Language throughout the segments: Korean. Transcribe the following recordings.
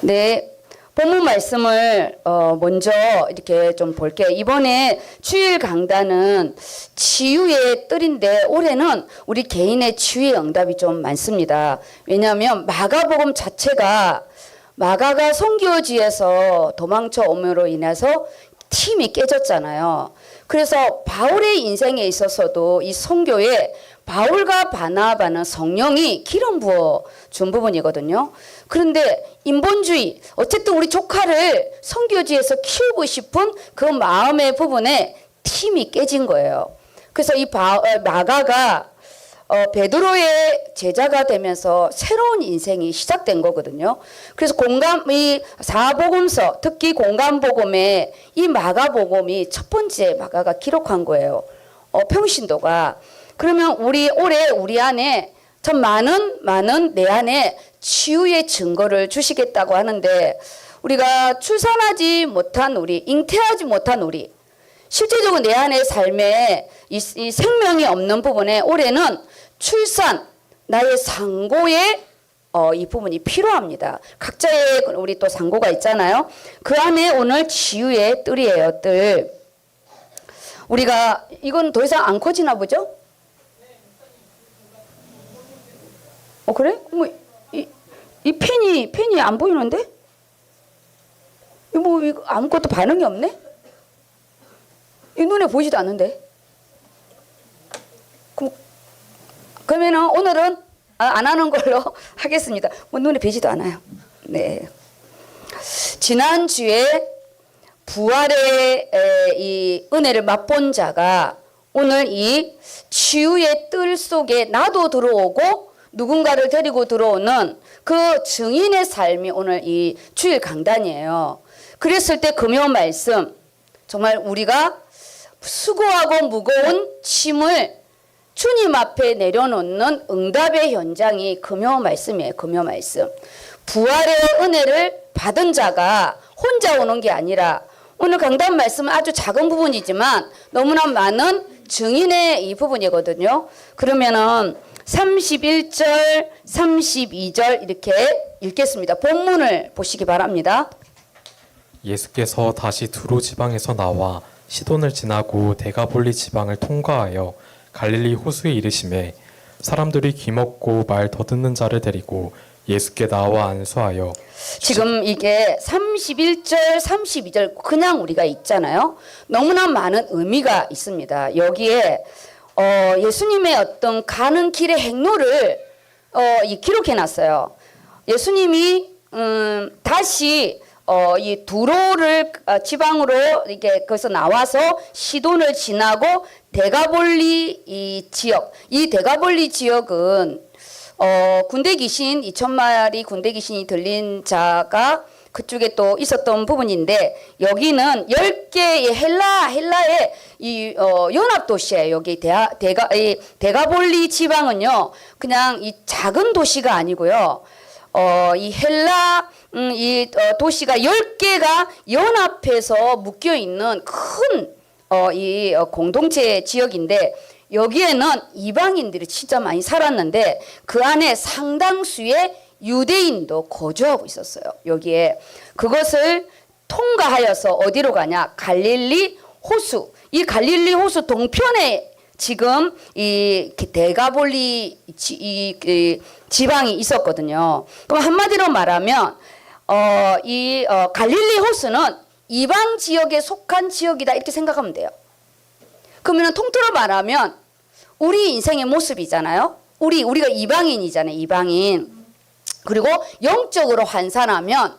네, 본문 말씀을 먼저 이렇게 좀 볼게요. 이번에 주일 강단은 치유의 뜰인데 올해는 우리 개인의 치유의 응답이 좀 많습니다. 왜냐하면 마가복음 자체가 마가가 선교지에서 도망쳐 오므로 인해서 팀이 깨졌잖아요. 그래서 바울의 인생에 있어서도 이 선교에 바울과 바나바는 성령이 기름 부어 준 부분이거든요. 그런데 인본주의, 어쨌든 우리 조카를 선교지에서 키우고 싶은 그 마음의 부분에 팀이 깨진 거예요. 그래서 이 마가가 베드로의 제자가 되면서 새로운 인생이 시작된 거거든요. 그래서 이 사복음서, 특히 공감복음에 이 마가복음이 첫 번째 마가가 기록한 거예요. 평신도가. 그러면 올해 우리 안에 참 많은 내 안에 치유의 증거를 주시겠다고 하는데, 우리가 출산하지 못한 우리, 잉태하지 못한 우리, 실제적으로 내 안의 삶에 이 생명이 없는 부분에 올해는 출산, 나의 상고의 이 부분이 필요합니다. 각자의 우리 또 상고가 있잖아요. 그 안에 오늘 치유의 뜰이에요, 뜰. 우리가 이건 더 이상 안 커지나 보죠? 그래? 이 펜이 안 보이는데? 이거 아무것도 반응이 없네? 이 눈에 보이지도 않는데? 그러면은 오늘은 안 하는 걸로 하겠습니다. 눈에 뵈지도 않아요. 네. 지난주에 부활의 이 은혜를 맛본 자가 오늘 이 치유의 뜰 속에 나도 들어오고 누군가를 데리고 들어오는 그 증인의 삶이 오늘 이 주일 강단이에요. 그랬을 때 금요 말씀, 정말 우리가 수고하고 무거운 짐을 주님 앞에 내려놓는 응답의 현장이 금요 말씀이에요. 금요 말씀. 부활의 은혜를 받은 자가 혼자 오는 게 아니라, 오늘 강단 말씀은 아주 작은 부분이지만 너무나 많은 증인의 이 부분이거든요. 그러면은 31절, 32절 이렇게 읽겠습니다. 본문을 보시기 바랍니다. 예수께서 다시 두로 지방에서 나와 시돈을 지나고 데가볼리 지방을 통과하여 갈릴리 호수에 이르시매 사람들이 귀먹고 말 더듬는 자를 데리고 예수께 나와 안수하여. 지금 이게 31절, 32절 그냥 우리가 읽잖아요. 너무나 많은 의미가 있습니다. 여기에 예수님의 어떤 가는 길의 행로를 기록해 놨어요. 예수님이 다시 이 두로를 지방으로 이렇게 거기서 나와서 시돈을 지나고 데가볼리 이 지역, 이 데가볼리 지역은 군대 귀신 2,000마리 군대 귀신이 들린 자가 그쪽에 또 있었던 부분인데, 여기는 10개의 헬라의 이 연합 도시예요. 여기 데가볼리 지방은요, 그냥 이 작은 도시가 아니고요. 이 헬라 도시가 10개가 연합해서 묶여 있는 큰 이 공동체 지역인데, 여기에는 이방인들이 진짜 많이 살았는데 그 안에 상당수의 유대인도 거주하고 있었어요. 여기에 그것을 통과하여서 어디로 가냐? 갈릴리 호수. 이 갈릴리 호수 동편에 지금 이 데가볼리 지방이 있었거든요. 그럼 한마디로 말하면 갈릴리 호수는 이방 지역에 속한 지역이다 이렇게 생각하면 돼요. 그러면 통틀어 말하면 우리 인생의 모습이잖아요. 우리가 이방인이잖아요. 이방인. 그리고 영적으로 환산하면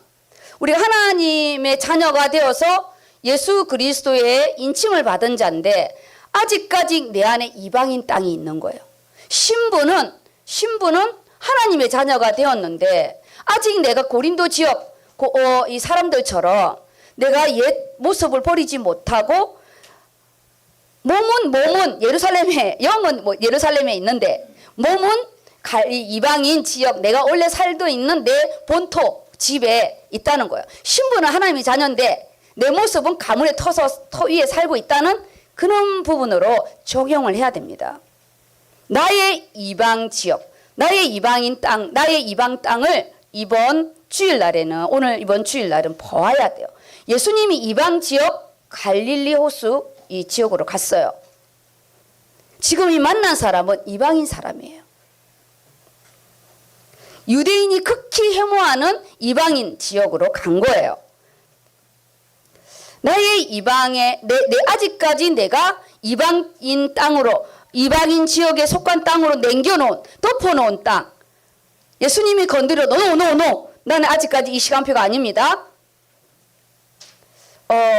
우리가 하나님의 자녀가 되어서 예수 그리스도의 인침을 받은 자인데 아직까지 내 안에 이방인 땅이 있는 거예요. 신부는 하나님의 자녀가 되었는데 아직 내가 고린도 지역 이 사람들처럼 내가 옛 모습을 버리지 못하고 몸은 예루살렘에, 영은 예루살렘에 있는데 몸은 이방인 지역, 내가 원래 살고 있는 내 본토 집에 있다는 거예요. 신부는 하나님의 자녀인데 내 모습은 가문의 터 위에 살고 있다는 그런 부분으로 적용을 해야 됩니다. 나의 이방 지역, 나의 이방인 땅, 나의 이방 땅을 이번 주일날에는 오늘 이번 주일날은 보아야 돼요. 예수님이 이방 지역 갈릴리 호수 이 지역으로 갔어요. 지금 이 만난 사람은 이방인 사람이에요. 유대인이 극히 혐오하는 이방인 지역으로 간 거예요. 나의 이방에 내 아직까지 내가 이방인 땅으로 이방인 지역에 속한 땅으로 남겨놓은 덮어놓은 땅. 예수님이 건드려 노 나는 아직까지 이 시간표가 아닙니다.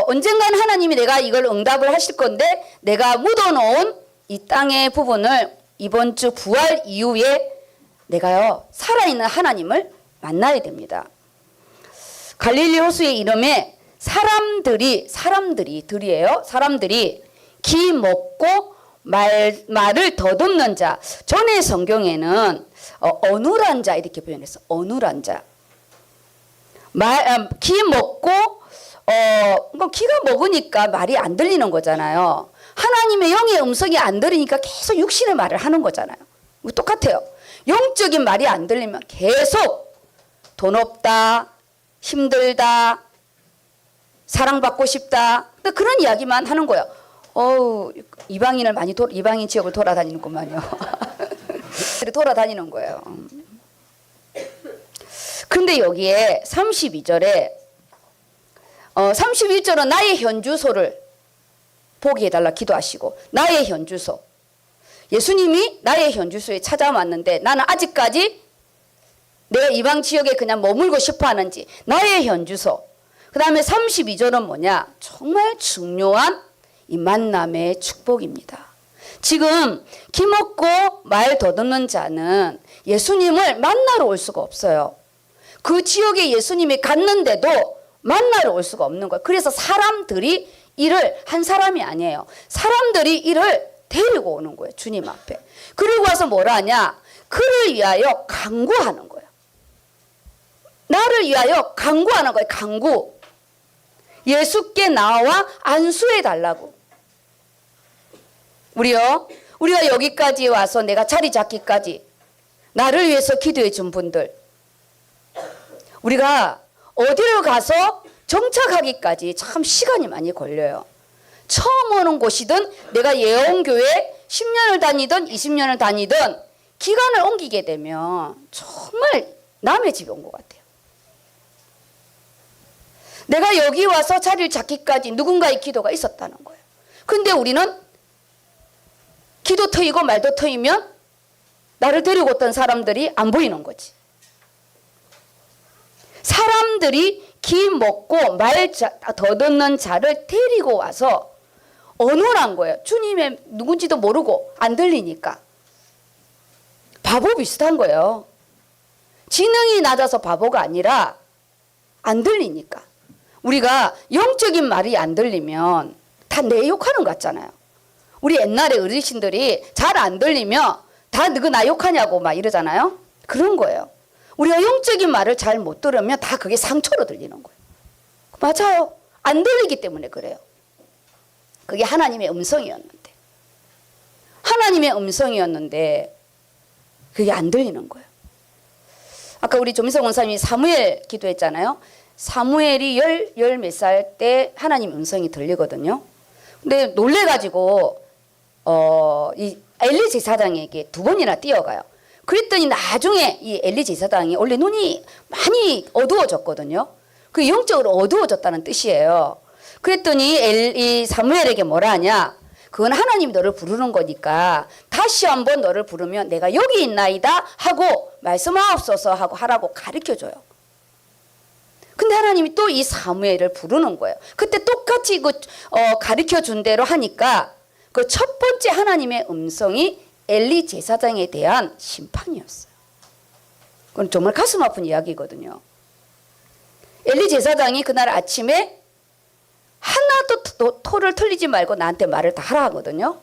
언젠간 하나님이 내가 이걸 응답을 하실 건데 내가 묻어놓은 이 땅의 부분을 이번 주 부활 이후에 내가요 살아있는 하나님을 만나야 됩니다. 갈릴리 호수의 이름에 사람들이 기 먹고 말을 더듬는 자. 전에 성경에는 어눌한 자 이렇게 표현했어. 어눌한 자. 기 먹고 기가 먹으니까 말이 안 들리는 거잖아요. 하나님의 영의 음성이 안 들리니까 계속 육신의 말을 하는 거잖아요. 똑같아요. 영적인 말이 안 들리면 계속 돈 없다, 힘들다, 사랑받고 싶다. 근데 그런 이야기만 하는 거예요. 이방인 지역을 돌아다니는구만요. 돌아다니는 거예요. 근데 여기에 32절에 31절은 나의 현주소를 보게 해달라 기도하시고 나의 현주소. 예수님이 나의 현주소에 찾아왔는데 나는 아직까지 내가 이방 지역에 그냥 머물고 싶어 하는지 나의 현주소. 그 다음에 32절은 뭐냐? 정말 중요한 이 만남의 축복입니다. 지금 기먹고 말 더듬는 자는 예수님을 만나러 올 수가 없어요. 그 지역에 예수님이 갔는데도 만나러 올 수가 없는 거예요. 그래서 사람들이 이를 한 사람이 아니에요. 사람들이 이를 데리고 오는 거예요. 주님 앞에. 그리고 와서 뭐라 하냐? 그를 위하여 간구하는 거예요. 나를 위하여 간구하는 거예요. 간구. 예수께 나와 안수해 달라고. 우리가 여기까지 와서 내가 자리 잡기까지 나를 위해서 기도해 준 분들, 우리가 어디를 가서 정착하기까지 참 시간이 많이 걸려요. 처음 오는 곳이든 내가 예언교회 10년을 다니든 20년을 다니든 기간을 옮기게 되면 정말 남의 집에 온 것 같아요. 내가 여기 와서 자리를 잡기까지 누군가의 기도가 있었다는 거예요. 근데 우리는 기도 터이고 말도 터이면 나를 데리고 왔던 사람들이 안 보이는 거지. 사람들이 기 먹고 말 더듬는 자를 데리고 와서 어눌한 거예요. 주님의 누군지도 모르고 안 들리니까. 바보 비슷한 거예요. 지능이 낮아서 바보가 아니라 안 들리니까. 우리가 영적인 말이 안 들리면 다 내 욕하는 것 같잖아요. 우리 옛날에 어르신들이 잘 안 들리면 다 너가 나 욕하냐고 막 이러잖아요. 그런 거예요. 우리가 영적인 말을 잘 못 들으면 다 그게 상처로 들리는 거예요. 맞아요. 안 들리기 때문에 그래요. 그게 하나님의 음성이었는데. 하나님의 음성이었는데 그게 안 들리는 거예요. 아까 우리 조민석 원사님이 사무엘 기도했잖아요. 사무엘이 열 몇 살 때 하나님 음성이 들리거든요. 근데 놀래가지고 이 엘리 제사장에게 2번이나 뛰어가요. 그랬더니 나중에 이 엘리 제사장이 원래 눈이 많이 어두워졌거든요. 그 영적으로 어두워졌다는 뜻이에요. 그랬더니 이 사무엘에게 뭐라 하냐? 그건 하나님이 너를 부르는 거니까 다시 한번 너를 부르면 내가 여기 있나이다 하고 말씀하옵소서 하고 하라고 가르쳐줘요. 근데 하나님이 또 이 사무엘을 부르는 거예요. 그때 똑같이 가르쳐준 대로 하니까 그 첫 번째 하나님의 음성이 엘리 제사장에 대한 심판이었어요. 그건 정말 가슴 아픈 이야기거든요. 엘리 제사장이 그날 아침에 하나도 토를 틀리지 말고 나한테 말을 다 하라 하거든요.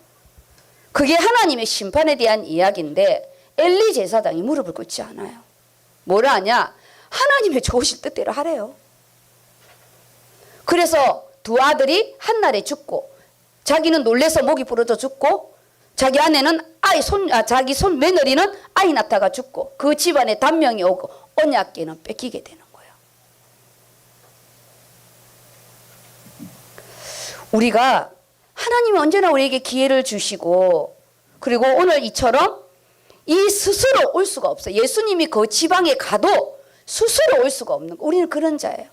그게 하나님의 심판에 대한 이야기인데 엘리 제사장이 무릎을 꿇지 않아요. 뭐라 하냐? 하나님의 좋으실 뜻대로 하래요. 그래서 두 아들이 한날에 죽고 자기는 놀래서 목이 부러져 죽고 자기 아내는 자기 손 며느리는 아이 낳다가 죽고 그 집안에 단명이 오고 언약궤는 뺏기게 되는 거예요. 우리가 하나님이 언제나 우리에게 기회를 주시고, 그리고 오늘 이처럼 이 스스로 올 수가 없어요. 예수님이 그 지방에 가도 스스로 올 수가 없는 거예요. 우리는 그런 자예요.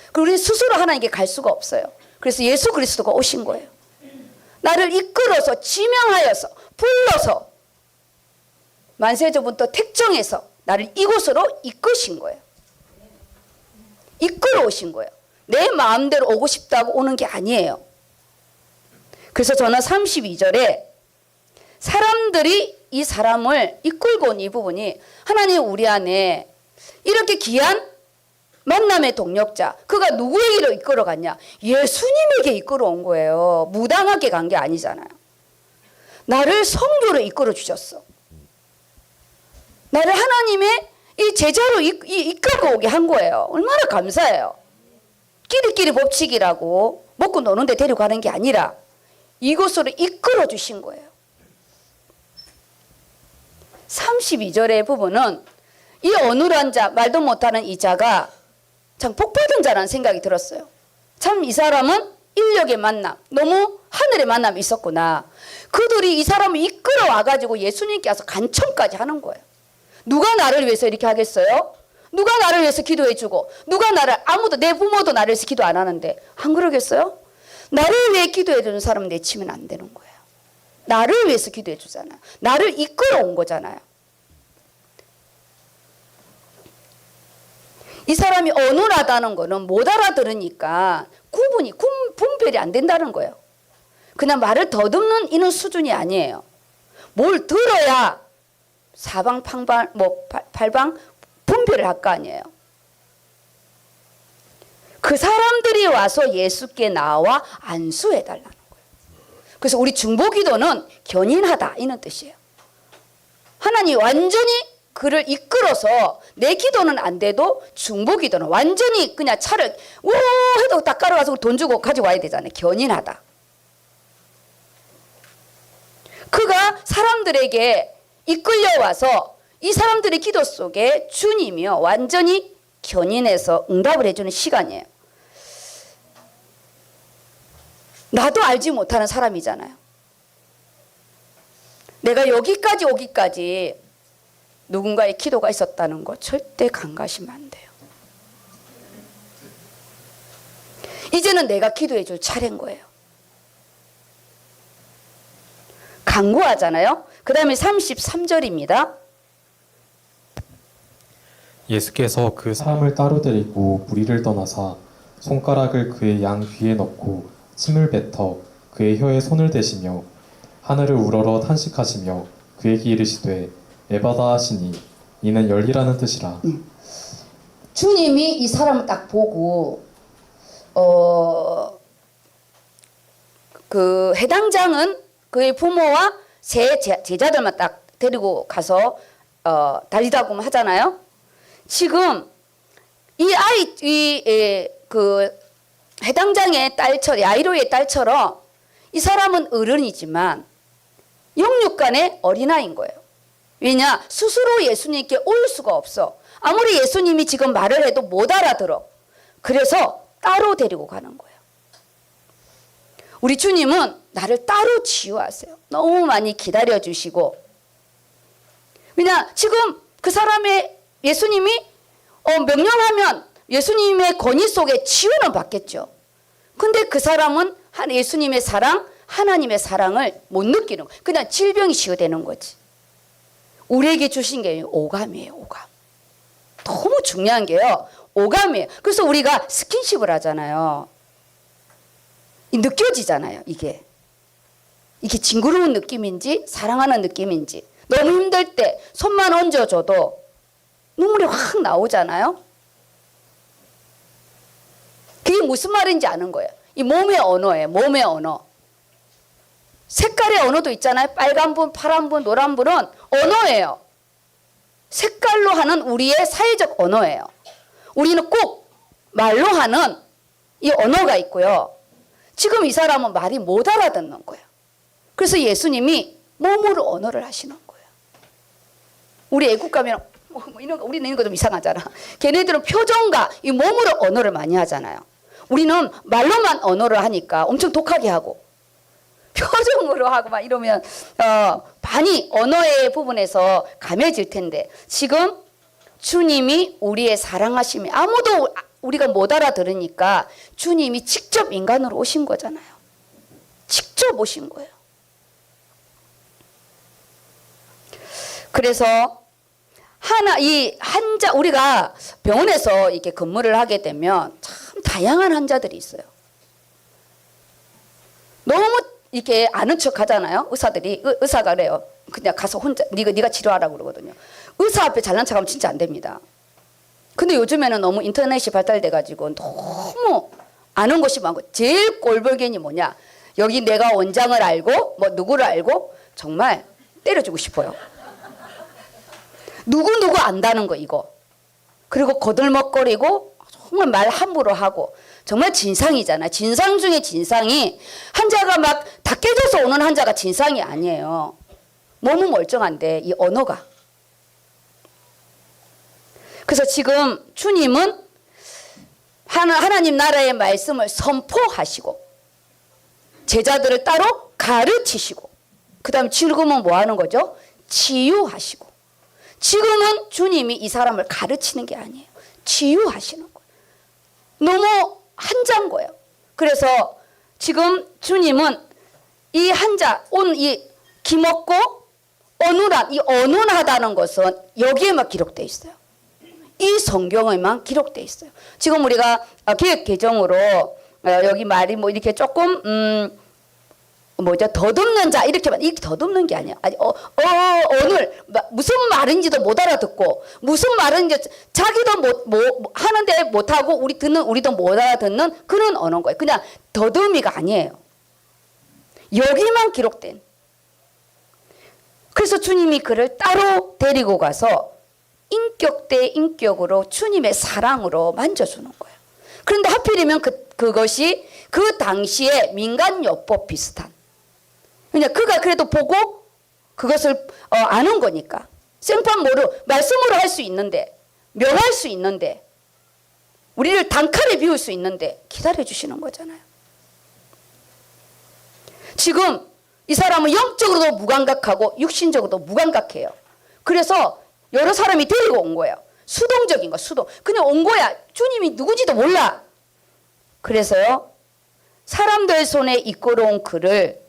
그리고 우리는 스스로 하나님께 갈 수가 없어요. 그래서 예수 그리스도가 오신 거예요. 나를 이끌어서 지명하여서 불러서 만세전부터 택정해서 나를 이곳으로 이끄신 거예요. 이끌어 오신 거예요. 내 마음대로 오고 싶다고 오는 게 아니에요. 그래서 저는 32절에 사람들이 이 사람을 이끌고 온 이 부분이, 하나님 우리 안에 이렇게 귀한 만남의 동력자, 그가 누구에게로 이끌어갔냐? 예수님에게 이끌어온 거예요. 무당하게 간 게 아니잖아요. 나를 성도로 이끌어 주셨어. 나를 하나님의 이 제자로 이끌고 오게 한 거예요. 얼마나 감사해요. 끼리끼리 법칙이라고 먹고 노는데 데려가는 게 아니라 이곳으로 이끌어 주신 거예요. 32절의 부분은 이 어눌한 자, 말도 못하는 이 자가 참 복받은 자라는 생각이 들었어요. 참 이 사람은 인력의 만남, 너무 하늘의 만남이 있었구나. 그들이 이 사람을 이끌어 와가지고 예수님께 와서 간청까지 하는 거예요. 누가 나를 위해서 이렇게 하겠어요? 누가 나를 위해서 기도해주고, 누가 나를, 아무도, 내 부모도 나를 위해서 기도 안 하는데 안 그러겠어요? 나를 위해 기도해주는 사람은 내치면 안 되는 거예요. 나를 위해서 기도해주잖아요. 나를 이끌어 온 거잖아요. 이 사람이 어눌하다는 거는 못 알아들으니까 분별이 안 된다는 거예요. 그냥 말을 더듬는 이런 수준이 아니에요. 뭘 들어야 사방팔방 팔방 분별을 할 거 아니에요. 그 사람들이 와서 예수께 나와 안수해 달라는 거예요. 그래서 우리 중보기도는 견인하다 이런 뜻이에요. 하나님 완전히 그를 이끌어서, 내 기도는 안 돼도 중보기도는 완전히 그냥 차를 오 해도 딱 깔아가지고 돈 주고 가지고 와야 되잖아요. 견인하다. 그가 사람들에게 이끌려 와서 이 사람들의 기도 속에 주님이요 완전히 견인해서 응답을 해주는 시간이에요. 나도 알지 못하는 사람이잖아요. 내가 여기까지 오기까지 누군가의 기도가 있었다는 거 절대 간과하시면 안 돼요. 이제는 내가 기도해 줄 차례인 거예요. 간구하잖아요. 그 다음에 33절입니다. 예수께서 그 사람을 따로 데리고 무리를 떠나사 손가락을 그의 양 귀에 넣고 침을 뱉어 그의 혀에 손을 대시며 하늘을 우러러 탄식하시며 그에게 이르시되 에바다 하시니 이는 열리라는 뜻이라. 주님이 이 사람을 딱 보고 그 해당장은 그의 부모와 세 제자들만 딱 데리고 가서 달리다고 하잖아요. 지금 이 아이 그 해당장의 딸처럼, 야이로의 딸처럼 이 사람은 어른이지만 영육간의 어린아이인 거예요. 왜냐? 스스로 예수님께 올 수가 없어. 아무리 예수님이 지금 말을 해도 못 알아들어. 그래서 따로 데리고 가는 거예요. 우리 주님은 나를 따로 치유하세요. 너무 많이 기다려주시고. 왜냐? 지금 그 사람의 예수님이 명령하면 예수님의 권위 속에 치유는 받겠죠. 근데 그 사람은 예수님의 사랑, 하나님의 사랑을 못 느끼는 거예요. 그냥 질병이 치유되는 거지. 우리에게 주신 게 오감이에요. 오감. 너무 중요한 게요. 오감이에요. 그래서 우리가 스킨십을 하잖아요. 느껴지잖아요. 이게 징그러운 느낌인지 사랑하는 느낌인지. 너무 힘들 때 손만 얹어줘도 눈물이 확 나오잖아요. 그게 무슨 말인지 아는 거예요. 이 몸의 언어예요. 몸의 언어. 색깔의 언어도 있잖아요. 빨간 분, 파란 분, 노란 분은 언어예요. 색깔로 하는 우리의 사회적 언어예요. 우리는 꼭 말로 하는 이 언어가 있고요. 지금 이 사람은 말이 못 알아듣는 거예요. 그래서 예수님이 몸으로 언어를 하시는 거예요. 우리 애국 가면 뭐 이런 거 우리는 이런 거 좀 이상하잖아. 걔네들은 표정과 이 몸으로 언어를 많이 하잖아요. 우리는 말로만 언어를 하니까 엄청 독하게 하고 표정으로 하고 막 이러면 많이 언어의 부분에서 감해질 텐데 지금 주님이 우리의 사랑하심이 아무도 우리가 못 알아들으니까 주님이 직접 인간으로 오신 거잖아요. 직접 오신 거예요. 그래서 이 환자 우리가 병원에서 이렇게 근무를 하게 되면 참 다양한 환자들이 있어요. 너무 이렇게 아는 척 하잖아요. 의사들이 의사가 그래요. 그냥 가서 혼자 네가 치료하라고 그러거든요. 의사 앞에 잘난 척하면 진짜 안 됩니다. 근데 요즘에는 너무 인터넷이 발달돼 가지고 너무 아는 것이 많고 제일 꼴불견이 뭐냐? 여기 내가 원장을 알고 뭐 누구를 알고 정말 때려주고 싶어요. 누구 안다는 거 이거. 그리고 거들먹거리고 정말 말 함부로 하고 정말 진상이잖아. 진상 중에 진상이 환자가 막 다 깨져서 오는 환자가 진상이 아니에요. 몸은 멀쩡한데 이 언어가. 그래서 지금 주님은 하나님 나라의 말씀을 선포하시고 제자들을 따로 가르치시고 그 다음에 지금은 뭐 하는 거죠? 치유하시고 지금은 주님이 이 사람을 가르치는 게 아니에요. 치유하시는 거예요. 너무 한자인 거예요. 그래서 지금 주님은 이 한자, 이 기먹고 어눌한, 이 어눌하다는 것은 여기에만 기록되어 있어요. 이 성경에만 기록되어 있어요. 지금 우리가 개역 개정으로 여기 말이 뭐 이렇게 조금 더듬는 자 이렇게만 이렇게 더듬는 게 아니야. 아니 오늘 무슨 말인지도 못 알아듣고 무슨 말인지 자기도 하는데 못 하고 우리도 못 알아듣는 그런 언어인 거예요. 그냥 더듬이가 아니에요. 여기만 기록된. 그래서 주님이 그를 따로 데리고 가서 인격 대 인격으로 주님의 사랑으로 만져주는 거예요. 그런데 하필이면 그것이 그 당시에 민간요법 비슷한. 그냥 그가 그래도 보고 그것을 아는 거니까. 생판모로 말씀으로 할 수 있는데 명할 수 있는데 우리를 단칼에 비울 수 있는데 기다려 주시는 거잖아요. 지금 이 사람은 영적으로도 무감각하고 육신적으로도 무감각해요. 그래서 여러 사람이 데리고 온 거예요. 수동적인 거, 수동. 그냥 온 거야. 주님이 누구지도 몰라. 그래서요, 사람들 손에 이끌어온 그를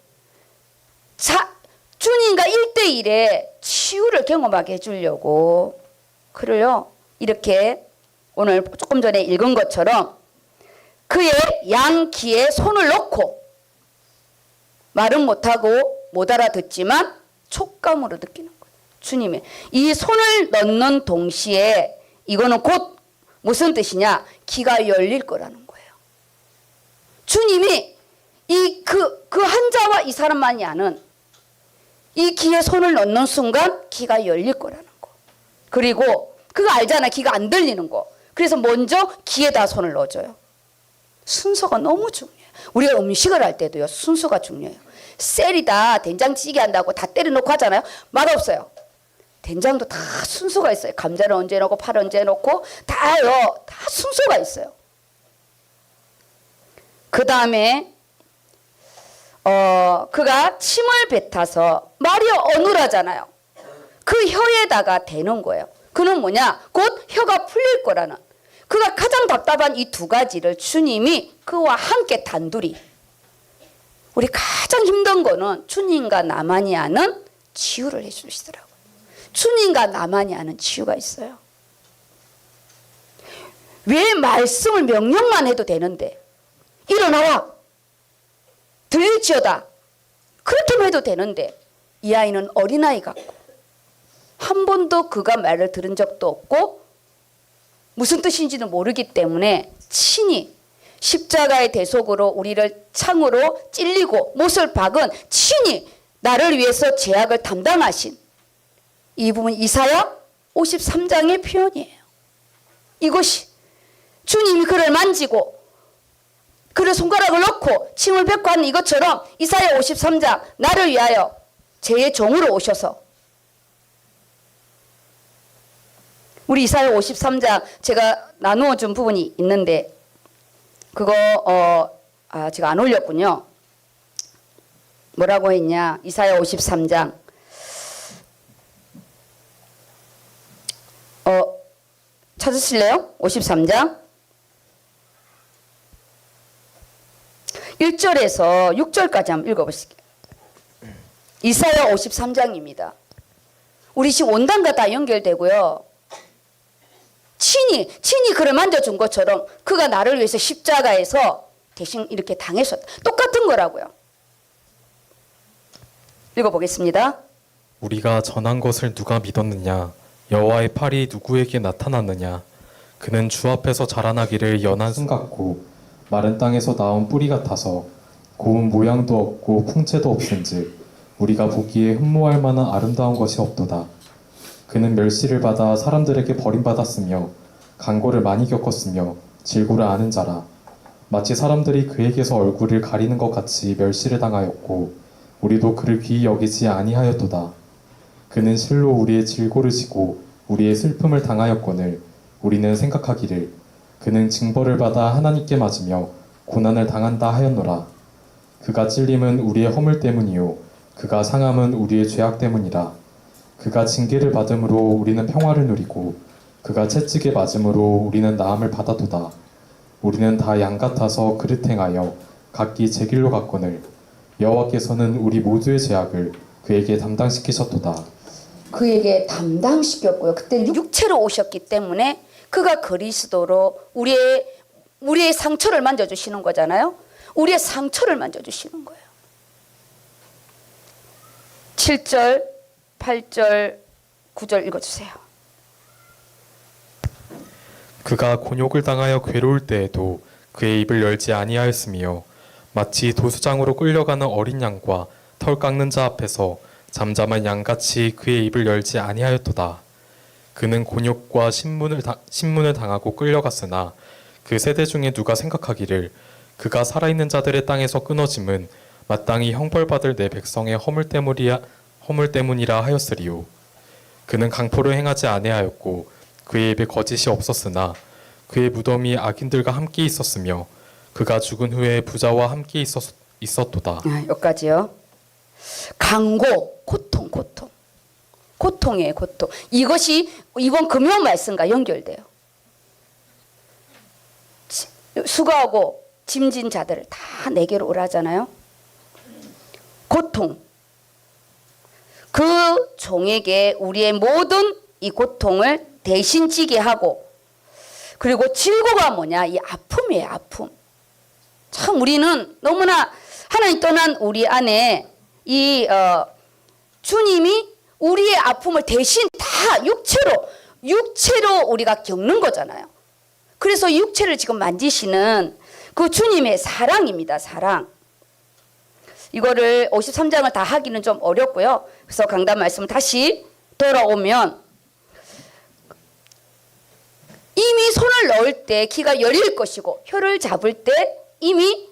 주님과 1대1의 치유를 경험하게 해주려고 그를요, 이렇게 오늘 조금 전에 읽은 것처럼 그의 양귀에 손을 넣고 말은 못하고 못 알아듣지만 촉감으로 느끼는 거예요. 주님의 이 손을 넣는 동시에 이거는 곧 무슨 뜻이냐? 귀가 열릴 거라는 거예요. 주님이 그 환자와 이 사람만이 아는 이 귀에 손을 넣는 순간 귀가 열릴 거라는 거. 그리고 그거 알잖아. 귀가 안 들리는 거. 그래서 먼저 귀에다 손을 넣어줘요. 순서가 너무 중요해요. 우리가 음식을 할 때도요. 순서가 중요해요. 셀이다 된장찌개 한다고 다 때려놓고 하잖아요. 맛없어요. 된장도 다 순서가 있어요. 감자를 언제 넣고 파를 언제 넣고 다요. 다 순서가 있어요. 그 다음에 그가 침을 뱉어서 말이 어눌하잖아요. 그 혀에다가 대는 거예요. 그는 뭐냐? 곧 혀가 풀릴 거라는. 그가 가장 답답한 이 두 가지를 주님이 그와 함께 단둘이. 우리 가장 힘든 거는 주님과 나만이 아는 치유를 해주시더라고요. 주님과 나만이 아는 치유가 있어요. 왜 말씀을 명령만 해도 되는데 일어나라 들릴지어다 그렇게만 해도 되는데 이 아이는 어린아이 같고 한 번도 그가 말을 들은 적도 없고 무슨 뜻인지는 모르기 때문에 친히 십자가의 대속으로 우리를 창으로 찔리고 못을 박은 친히 나를 위해서 죄악을 담당하신 이 부분 이사야 53장의 표현이에요. 이것이 주님이 그를 만지고 그를 손가락을 넣고 침을 뱉고 하는 이것처럼 이사야 53장 나를 위하여 제 종으로 오셔서 우리 이사야 53장 제가 나누어 준 부분이 있는데 그거 제가 안 올렸군요. 뭐라고 했냐? 이사야 53장 찾으실래요? 53장 1절에서 6절까지 한번 읽어보실게요. 이사야 53장입니다. 우리 지금 온당과 다 연결되고요. 친히 그를 만져준 것처럼 그가 나를 위해서 십자가에서 대신 이렇게 당했었다. 똑같은 거라고요. 읽어보겠습니다. 우리가 전한 것을 누가 믿었느냐? 여호와의 팔이 누구에게 나타났느냐? 그는 주 앞에서 자라나기를 연한 순 같고 마른 땅에서 나온 뿌리 같아서 고운 모양도 없고 풍채도 없은즉 우리가 보기에 흠모할 만한 아름다운 것이 없도다. 그는 멸시를 받아 사람들에게 버림받았으며 간고를 많이 겪었으며 질고를 아는 자라. 마치 사람들이 그에게서 얼굴을 가리는 것 같이 멸시를 당하였고 우리도 그를 귀히 여기지 아니하였도다. 그는 실로 우리의 질고를 지고 우리의 슬픔을 당하였거늘 우리는 생각하기를 그는 징벌을 받아 하나님께 맞으며 고난을 당한다 하였노라. 그가 찔림은 우리의 허물 때문이요 그가 상함은 우리의 죄악 때문이라. 그가 징계를 받음으로 우리는 평화를 누리고 그가 채찍에 맞음으로 우리는 나음을 받아도다. 우리는 다 양 같아서 그릇 행하여 각기 제 길로 갔거늘 여호와께서는 우리 모두의 죄악을 그에게 담당시키셨도다. 그에게 담당시켰고요. 그때 육체로 오셨기 때문에 그가 그리스도로 우리의 상처를 만져주시는 거잖아요. 우리의 상처를 만져주시는 거예요. 7절, 8절, 9절 읽어주세요. 그가 곤욕을 당하여 괴로울 때에도 그의 입을 열지 아니하였으며 마치 도수장으로 끌려가는 어린 양과 털 깎는 자 앞에서 잠잠한 양같이 그의 입을 열지 아니하였도다. 그는 곤욕과 신문을 당하고 끌려갔으나 그 세대 중에 누가 생각하기를 그가 살아있는 자들의 땅에서 끊어짐은 마땅히 형벌받을 내 백성의 허물 때문이라 하였으리요. 그는 강포를 행하지 아니하였고 그의 입에 거짓이 없었으나 그의 무덤이 악인들과 함께 있었으며 그가 죽은 후에 부자와 함께 있었도다. 여기까지요. 강고, 고통이에요, 고통. 이것이 이번 금요 말씀과 연결돼요. 수고하고 짐진 자들을 다 내게로 오라잖아요. 고통. 그 종에게 우리의 모든 이 고통을 대신 지게 하고, 그리고 질고가 뭐냐? 이 아픔이에요, 아픔. 참 우리는 너무나 하나님 떠난 우리 안에 이 주님이 우리의 아픔을 대신 다 육체로 우리가 겪는 거잖아요. 그래서 육체를 지금 만지시는 그 주님의 사랑입니다, 사랑. 이거를 53장을 다 하기는 좀 어렵고요. 그래서 강단 말씀 다시 돌아오면 이미 손을 넣을 때 귀가 열릴 것이고 혀를 잡을 때 이미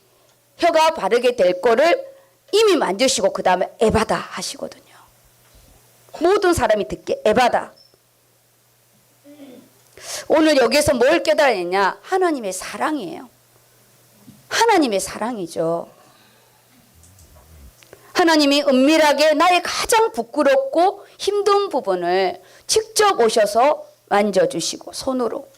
혀가 바르게 될 거를 이미 만드시고 그 다음에 에바다 하시거든요. 모든 사람이 듣게 에바다. 오늘 여기에서 뭘 깨달았냐? 하나님의 사랑이에요. 하나님의 사랑이죠. 하나님이 은밀하게 나의 가장 부끄럽고 힘든 부분을 직접 오셔서 만져주시고 손으로.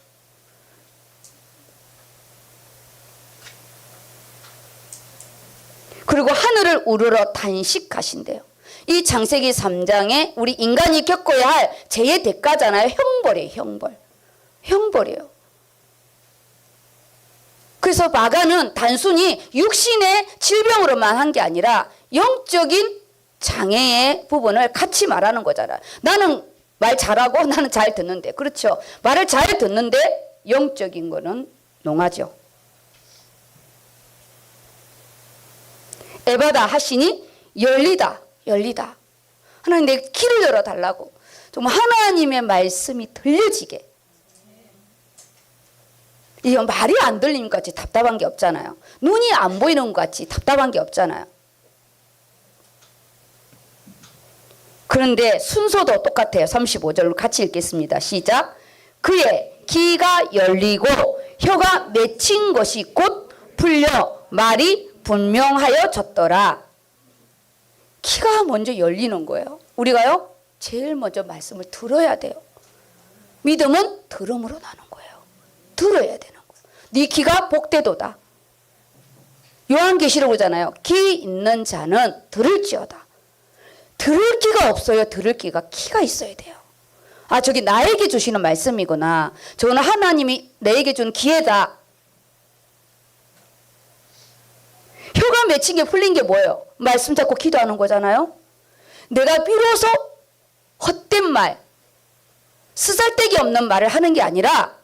그리고 하늘을 우러러 단식하신대요. 이 창세기 3장에 우리 인간이 겪어야 할 죄의 대가잖아요. 형벌이에요, 형벌. 형벌이에요. 그래서 마가는 단순히 육신의 질병으로만 한 게 아니라 영적인 장애의 부분을 같이 말하는 거잖아요. 나는 말 잘하고 나는 잘 듣는데, 그렇죠. 말을 잘 듣는데 영적인 거는 농하죠. 에바다 하시니 열리다. 하나님 내 귀를 열어달라고. 좀 하나님의 말씀이 들려지게. 이건 말이 안 들리는 것 같이 답답한 게 없잖아요. 눈이 안 보이는 것 같이 답답한 게 없잖아요. 그런데 순서도 똑같아요. 35절로 같이 읽겠습니다. 시작. 그의 귀가 열리고 혀가 맺힌 것이 곧 풀려 말이 분명하여졌더라. 귀가 먼저 열리는 거예요. 우리가요, 제일 먼저 말씀을 들어야 돼요. 믿음은 들음으로 나는 거예요. 들어야 되는 거예요. 네 귀가 복되도다. 요한계시록 그러잖아요. 귀 있는 자는 들을지어다. 들을 귀가 없어요. 들을 귀가 있어야 돼요. 아, 저기 나에게 주시는 말씀이구나. 저는 하나님이 내게 준 기회다. 혀가 맺힌 게 풀린 게 뭐예요? 말씀 잡고 기도하는 거잖아요. 내가 비로소 헛된 말, 쓰잘데기 없는 말을 하는 게 아니라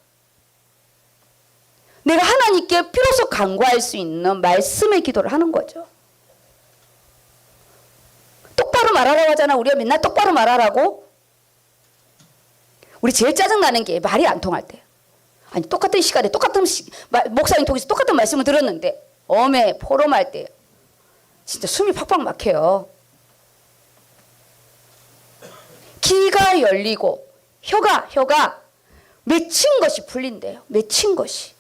내가 하나님께 비로소 간구할 수 있는 말씀의 기도를 하는 거죠. 똑바로 말하라고 하잖아. 우리가 맨날 똑바로 말하라고. 우리 제일 짜증나는 게 말이 안 통할 때. 아니, 똑같은 시간에 똑같은 목사님 통해서 똑같은 말씀을 들었는데 엄해 포럼할 때 진짜 숨이 팍팍 막혀요. 귀가 열리고 혀가 맺힌 것이 풀린대요. 맺힌 것이.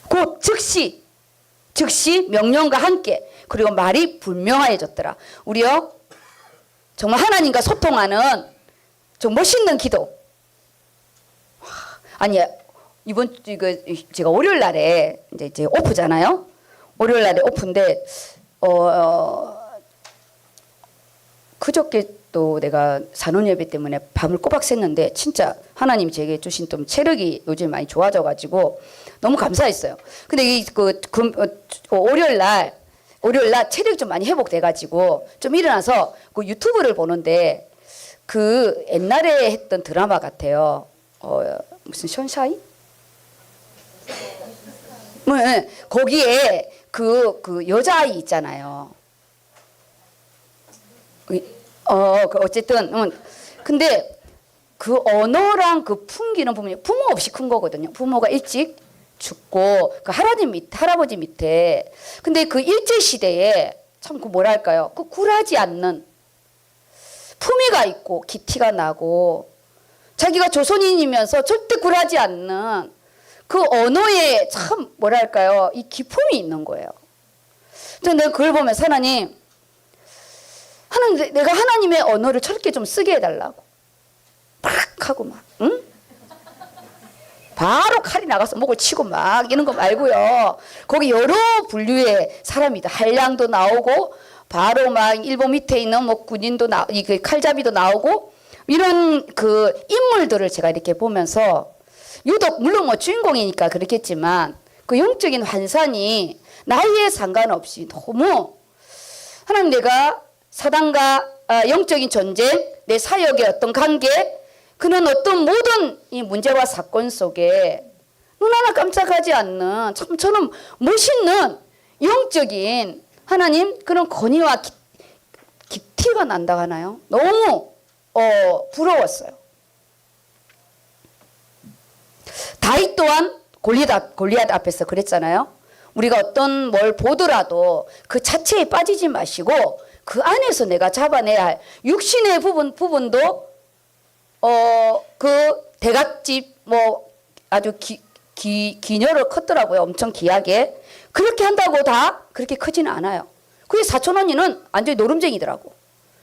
곧 즉시 명령과 함께 그리고 말이 분명해졌더라. 우리요 정말 하나님과 소통하는 좀 멋있는 기도. 아니, 이번 제가 월요일 날에 이제 오프잖아요. 월요일 날에 오프인데 그저께 또 내가 산후예배 때문에 밤을 꼬박 샜는데 진짜 하나님이 제게 주신 좀 체력이 요즘 많이 좋아져가지고 너무 감사했어요. 근데 월요일 날 체력이 좀 많이 회복돼가지고 좀 일어나서 그 유튜브를 보는데 그 옛날에 했던 드라마 같아요. 무슨 션샤인? 네, 거기에 그 여자아이 있잖아요. 어쨌든 근데 그 언어랑 그 풍기는 보면 부모 없이 큰 거거든요. 부모가 일찍 죽고 그 할아버지 밑에. 근데 그 일제 시대에 참 그 뭐랄까요? 그 굴하지 않는 품위가 있고 기티가 나고 자기가 조선인이면서 절대 굴하지 않는 그 언어에 참 뭐랄까요? 이 기품이 있는 거예요. 근데 내가 그걸 보면서 하나님, 내가 하나님의 언어를 저렇게 좀 쓰게 해달라고. 팍 하고 막, 응? 바로 칼이 나가서 목을 치고 막 이런 거 말고요. 거기 여러 분류의 사람이다. 한량도 나오고, 바로 막 일본 밑에 있는 뭐 군인도 그 칼잡이도 나오고, 이런 그 인물들을 제가 이렇게 보면서, 유독, 물론 뭐 주인공이니까 그렇겠지만, 그 영적인 환산이 나이에 상관없이 너무, 하나님 내가 사단과 영적인 전쟁, 내 사역의 어떤 관계, 그는 어떤 모든 이 문제와 사건 속에 눈 하나 깜짝하지 않는 참 저는 멋있는 영적인 하나님 그런 권위와 기티가 난다 하나요? 너무 부러웠어요. 다윗 또한 골리앗 앞에서 그랬잖아요. 우리가 어떤 뭘 보더라도 그 자체에 빠지지 마시고 그 안에서 내가 잡아내야 할 육신의 부분도 그 대갓집 뭐 아주 기녀를 컸더라고요. 엄청 귀하게. 그렇게 한다고 다 그렇게 크지는 않아요. 그게 사촌 언니는 완전히 노름쟁이더라고.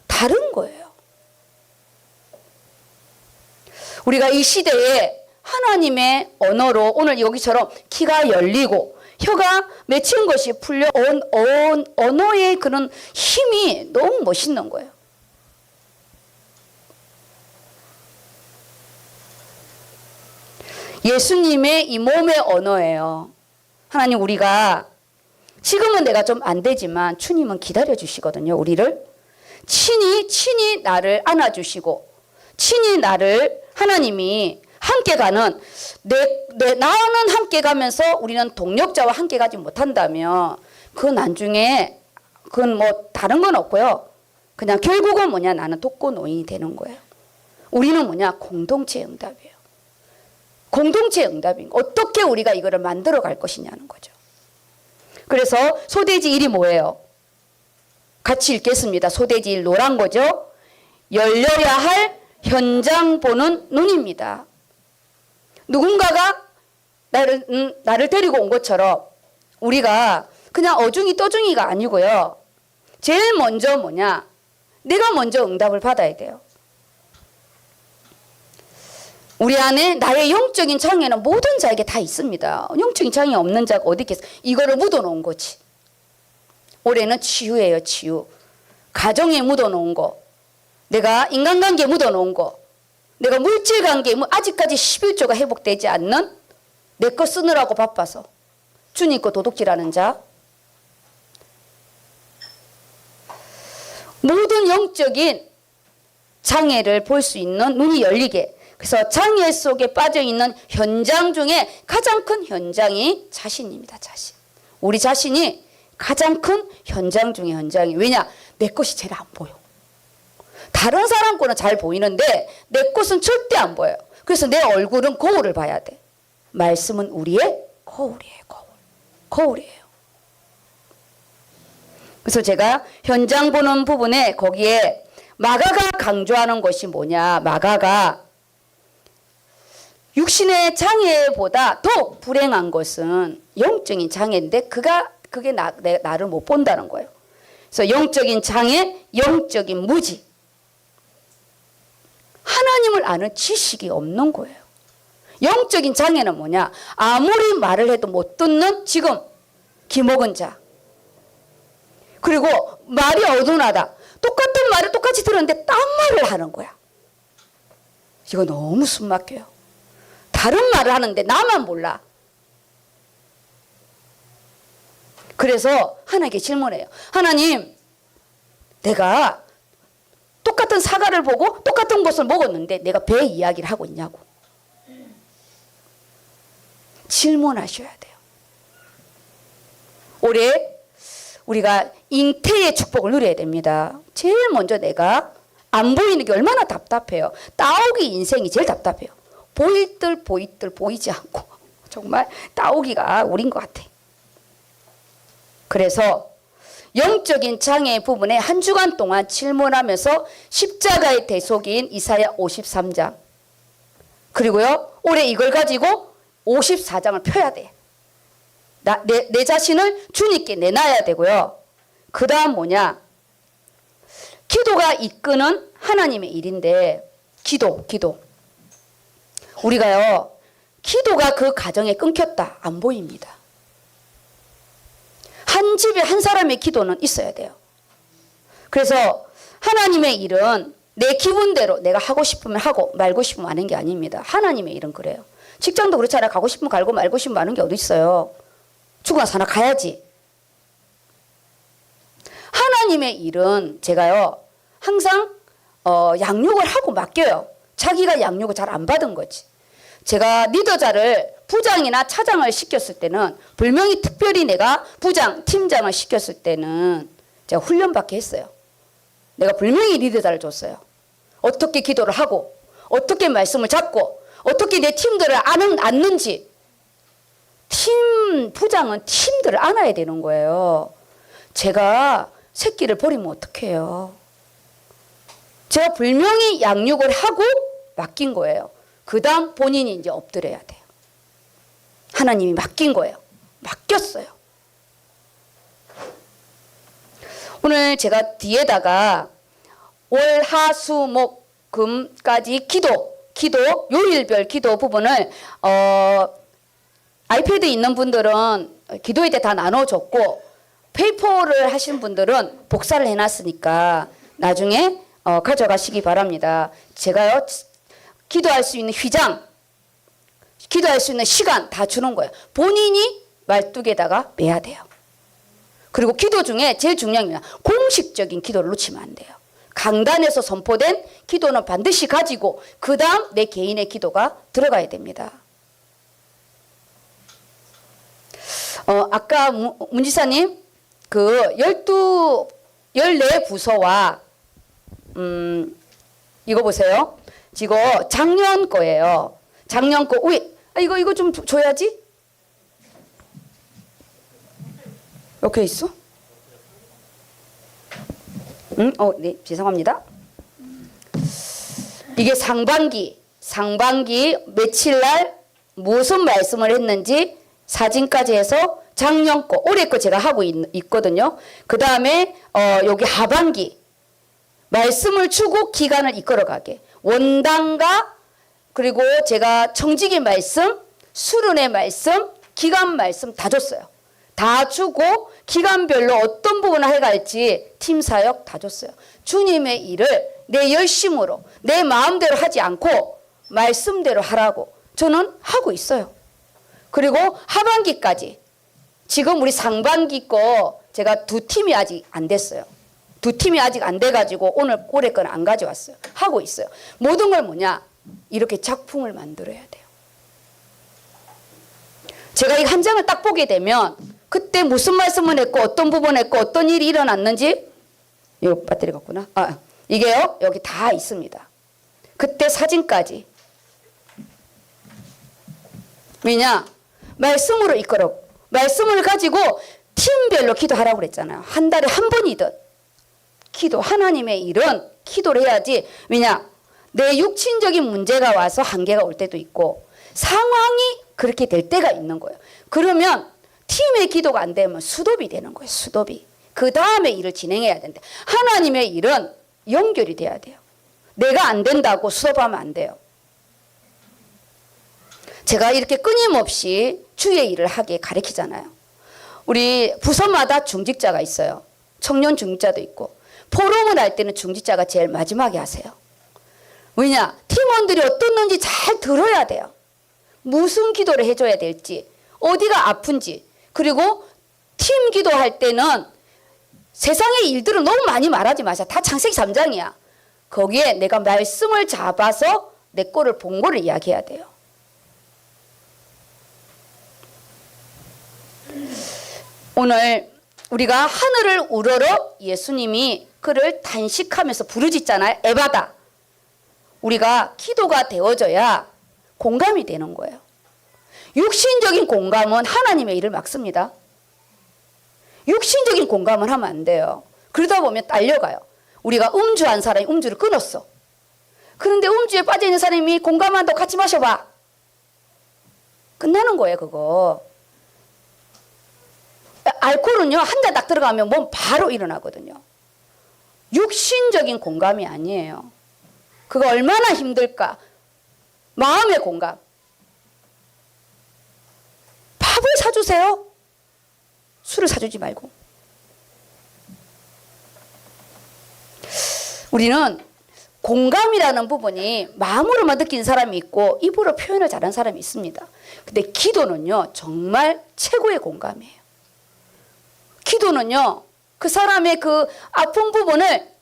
다른 거예요. 우리가 이 시대에 하나님의 언어로 오늘 여기처럼 귀가 열리고 혀가 맺힌 것이 풀려 언어의 그런 힘이 너무 멋있는 거예요. 예수님의 이 몸의 언어예요. 하나님 우리가 지금은 내가 좀 안 되지만 주님은 기다려 주시거든요. 우리를 친히 나를 안아주시고 친히 나를 하나님이 함께 가는 나는 함께 가면서 우리는 동력자와 함께 가지 못한다면 그 나중에 그건 뭐 다른 건 없고요. 그냥 결국은 뭐냐 나는 독거노인이 되는 거예요. 우리는 뭐냐 공동체 응답이에요. 공동체 응답인 거. 어떻게 우리가 이거를 만들어 갈 것이냐는 거죠. 그래서 소대지 1이 뭐예요? 같이 읽겠습니다. 소대지 1 노란 거죠. 열려야 할 현장 보는 눈입니다. 누군가가 나를 데리고 온 것처럼 우리가 그냥 어중이 떠중이가 아니고요. 제일 먼저 뭐냐? 내가 먼저 응답을 받아야 돼요. 우리 안에 나의 영적인 장애는 모든 자에게 다 있습니다. 영적인 장애 없는 자가 어디 있겠어? 이거를 묻어놓은 거지. 올해는 치유예요, 치유. 가정에 묻어놓은 거, 내가 인간관계에 묻어놓은 거, 내가 물질관계에 아직까지 11조가 회복되지 않는 내 거 쓰느라고 바빠서 주님 거 도둑질하는 자, 모든 영적인 장애를 볼 수 있는 눈이 열리게. 그래서 장애 속에 빠져있는 현장 중에 가장 큰 현장이 자신입니다. 자신. 우리 자신이 가장 큰 현장 중에 현장이. 왜냐? 내 것이 제일 안 보여. 다른 사람 거는 잘 보이는데 내 것은 절대 안 보여요. 그래서 내 얼굴은 거울을 봐야 돼. 말씀은 우리의 거울이에요. 거울이에요. 그래서 제가 현장 보는 부분에 거기에 마가가 강조하는 것이 뭐냐. 마가가 육신의 장애보다 더 불행한 것은 영적인 장애인데 그게 나를 못 본다는 거예요. 그래서 영적인 장애, 영적인 무지. 하나님을 아는 지식이 없는 거예요. 영적인 장애는 뭐냐? 아무리 말을 해도 못 듣는 지금 기먹은 자. 그리고 말이 어둔하다. 똑같은 말을 똑같이 들었는데 딴 말을 하는 거야. 이거 너무 숨막혀요. 다른 말을 하는데 나만 몰라. 그래서 하나님께 질문해요. 하나님, 내가 똑같은 사과를 보고 똑같은 것을 먹었는데 내가 배 이야기를 하고 있냐고. 질문하셔야 돼요. 올해 우리가 잉태의 축복을 누려야 됩니다. 제일 먼저 내가 안 보이는 게 얼마나 답답해요. 따오기 인생이 제일 답답해요. 보일 듯 보이지 않고 정말 따오기가 우린 것 같아. 그래서 영적인 장애 부분에 한 주간 동안 질문하면서 십자가의 대속인 이사야 53장 그리고요 올해 이걸 가지고 54장을 펴야 돼. 내 자신을 주님께 내놔야 되고요. 그 다음 뭐냐? 기도가 이끄는 하나님의 일인데 기도. 우리가요 기도가 그 가정에 끊겼다. 안 보입니다. 한 집에 한 사람의 기도는 있어야 돼요. 그래서 하나님의 일은 내 기분대로 내가 하고 싶으면 하고 말고 싶으면 하는 게 아닙니다. 하나님의 일은 그래요. 직장도 그렇잖아요. 가고 싶으면 가고 말고 싶으면 마는 게 어디 있어요. 죽으나 사나 가야지. 하나님의 일은 제가요 항상 양육을 하고 맡겨요. 자기가 양육을 잘 안 받은 거지. 제가 리더자를 부장이나 차장을 시켰을 때는 분명히 특별히 내가 부장, 팀장을 시켰을 때는 제가 훈련받게 했어요. 내가 분명히 리더자를 줬어요. 어떻게 기도를 하고 어떻게 말씀을 잡고 어떻게 내 팀들을 안는지. 팀 부장은 팀들을 안아야 되는 거예요. 제가 새끼를 버리면 어떡해요. 제가 분명히 양육을 하고 맡긴 거예요. 그 다음 본인이 이제 엎드려야 돼요. 하나님이 맡긴 거예요. 맡겼어요. 오늘 제가 뒤에다가 월, 하, 수, 목, 금까지 기도, 요일별 기도 부분을 아이패드 있는 분들은 기도회 때 다 나눠줬고 페이퍼를 하신 분들은 복사를 해놨으니까 나중에 가져가시기 바랍니다. 제가요 기도할 수 있는 휘장, 기도할 수 있는 시간 다 주는 거예요. 본인이 말뚝에다가 매야 돼요. 그리고 기도 중에 제일 중요한 게 공식적인 기도를 놓치면 안 돼요. 강단에서 선포된 기도는 반드시 가지고 그 다음 내 개인의 기도가 들어가야 됩니다. 아까 문지사님 그 14부서와 이거 보세요. 이거 작년 거예요. 작년 거. 이거 좀 줘야지. 이렇게 있어? 네, 죄송합니다. 이게 상반기 며칠 날 무슨 말씀을 했는지 사진까지 해서 작년 거, 올해 거 제가 하고 있거든요. 그 다음에 여기 하반기 말씀을 주고 기간을 이끌어가게. 원당과 그리고 제가 청지기 말씀, 수련의 말씀, 기간 말씀 다 줬어요. 다 주고 기간별로 어떤 부분을 해갈지 팀 사역 다 줬어요. 주님의 일을 내 열심으로 내 마음대로 하지 않고 말씀대로 하라고 저는 하고 있어요. 그리고 하반기까지 지금 우리 상반기 거 제가 두 팀이 아직 안 됐어요. 두 팀이 아직 안 돼가지고 올해 건 안 가져왔어요. 하고 있어요. 모든 걸 뭐냐? 이렇게 작품을 만들어야 돼요. 제가 이 한 장을 딱 보게 되면 그때 무슨 말씀을 했고 어떤 부분 했고 어떤 일이 일어났는지 이거 배터리 같구나. 이게요 여기 다 있습니다. 그때 사진까지. 왜냐? 말씀으로 이끌어 말씀을 가지고 팀별로 기도하라고 그랬잖아요. 한 달에 한 번이든 기도 하나님의 일은 기도를 해야지. 왜냐? 내 육신적인 문제가 와서 한계가 올 때도 있고 상황이 그렇게 될 때가 있는 거예요. 그러면 팀의 기도가 안 되면 수도비 되는 거예요. 수도비. 그 다음에 일을 진행해야 되는데 하나님의 일은 연결이 돼야 돼요. 내가 안 된다고 수도하면 안 돼요. 제가 이렇게 끊임없이 주의 일을 하게 가르치잖아요. 우리 부서마다 중직자가 있어요. 청년 중직자도 있고 포럼을 할 때는 중직자가 제일 마지막에 하세요. 왜냐? 팀원들이 어떻는지 잘 들어야 돼요. 무슨 기도를 해줘야 될지, 어디가 아픈지. 그리고 팀 기도할 때는 세상의 일들을 너무 많이 말하지 마세요. 다 창세기 3장이야. 거기에 내가 말씀을 잡아서 내 거를 본 거를 이야기해야 돼요. 오늘 우리가 하늘을 우러러 예수님이 그를 단식하면서 부르짖잖아요. 에바다. 우리가 기도가 되어져야 공감이 되는 거예요. 육신적인 공감은 하나님의 일을 막습니다. 육신적인 공감을 하면 안 돼요. 그러다 보면 딸려가요. 우리가 음주한 사람이 음주를 끊었어. 그런데 음주에 빠져있는 사람이 공감한다고 같이 마셔봐. 끝나는 거예요, 그거. 알코올은요, 한 잔 딱 들어가면 몸 바로 일어나거든요. 육신적인 공감이 아니에요. 그거 얼마나 힘들까? 마음의 공감. 밥을 사주세요. 술을 사주지 말고. 우리는 공감이라는 부분이 마음으로만 느낀 사람이 있고 입으로 표현을 잘하는 사람이 있습니다. 근데 기도는요, 정말 최고의 공감이에요. 기도는요, 그 사람의 그 아픈 부분을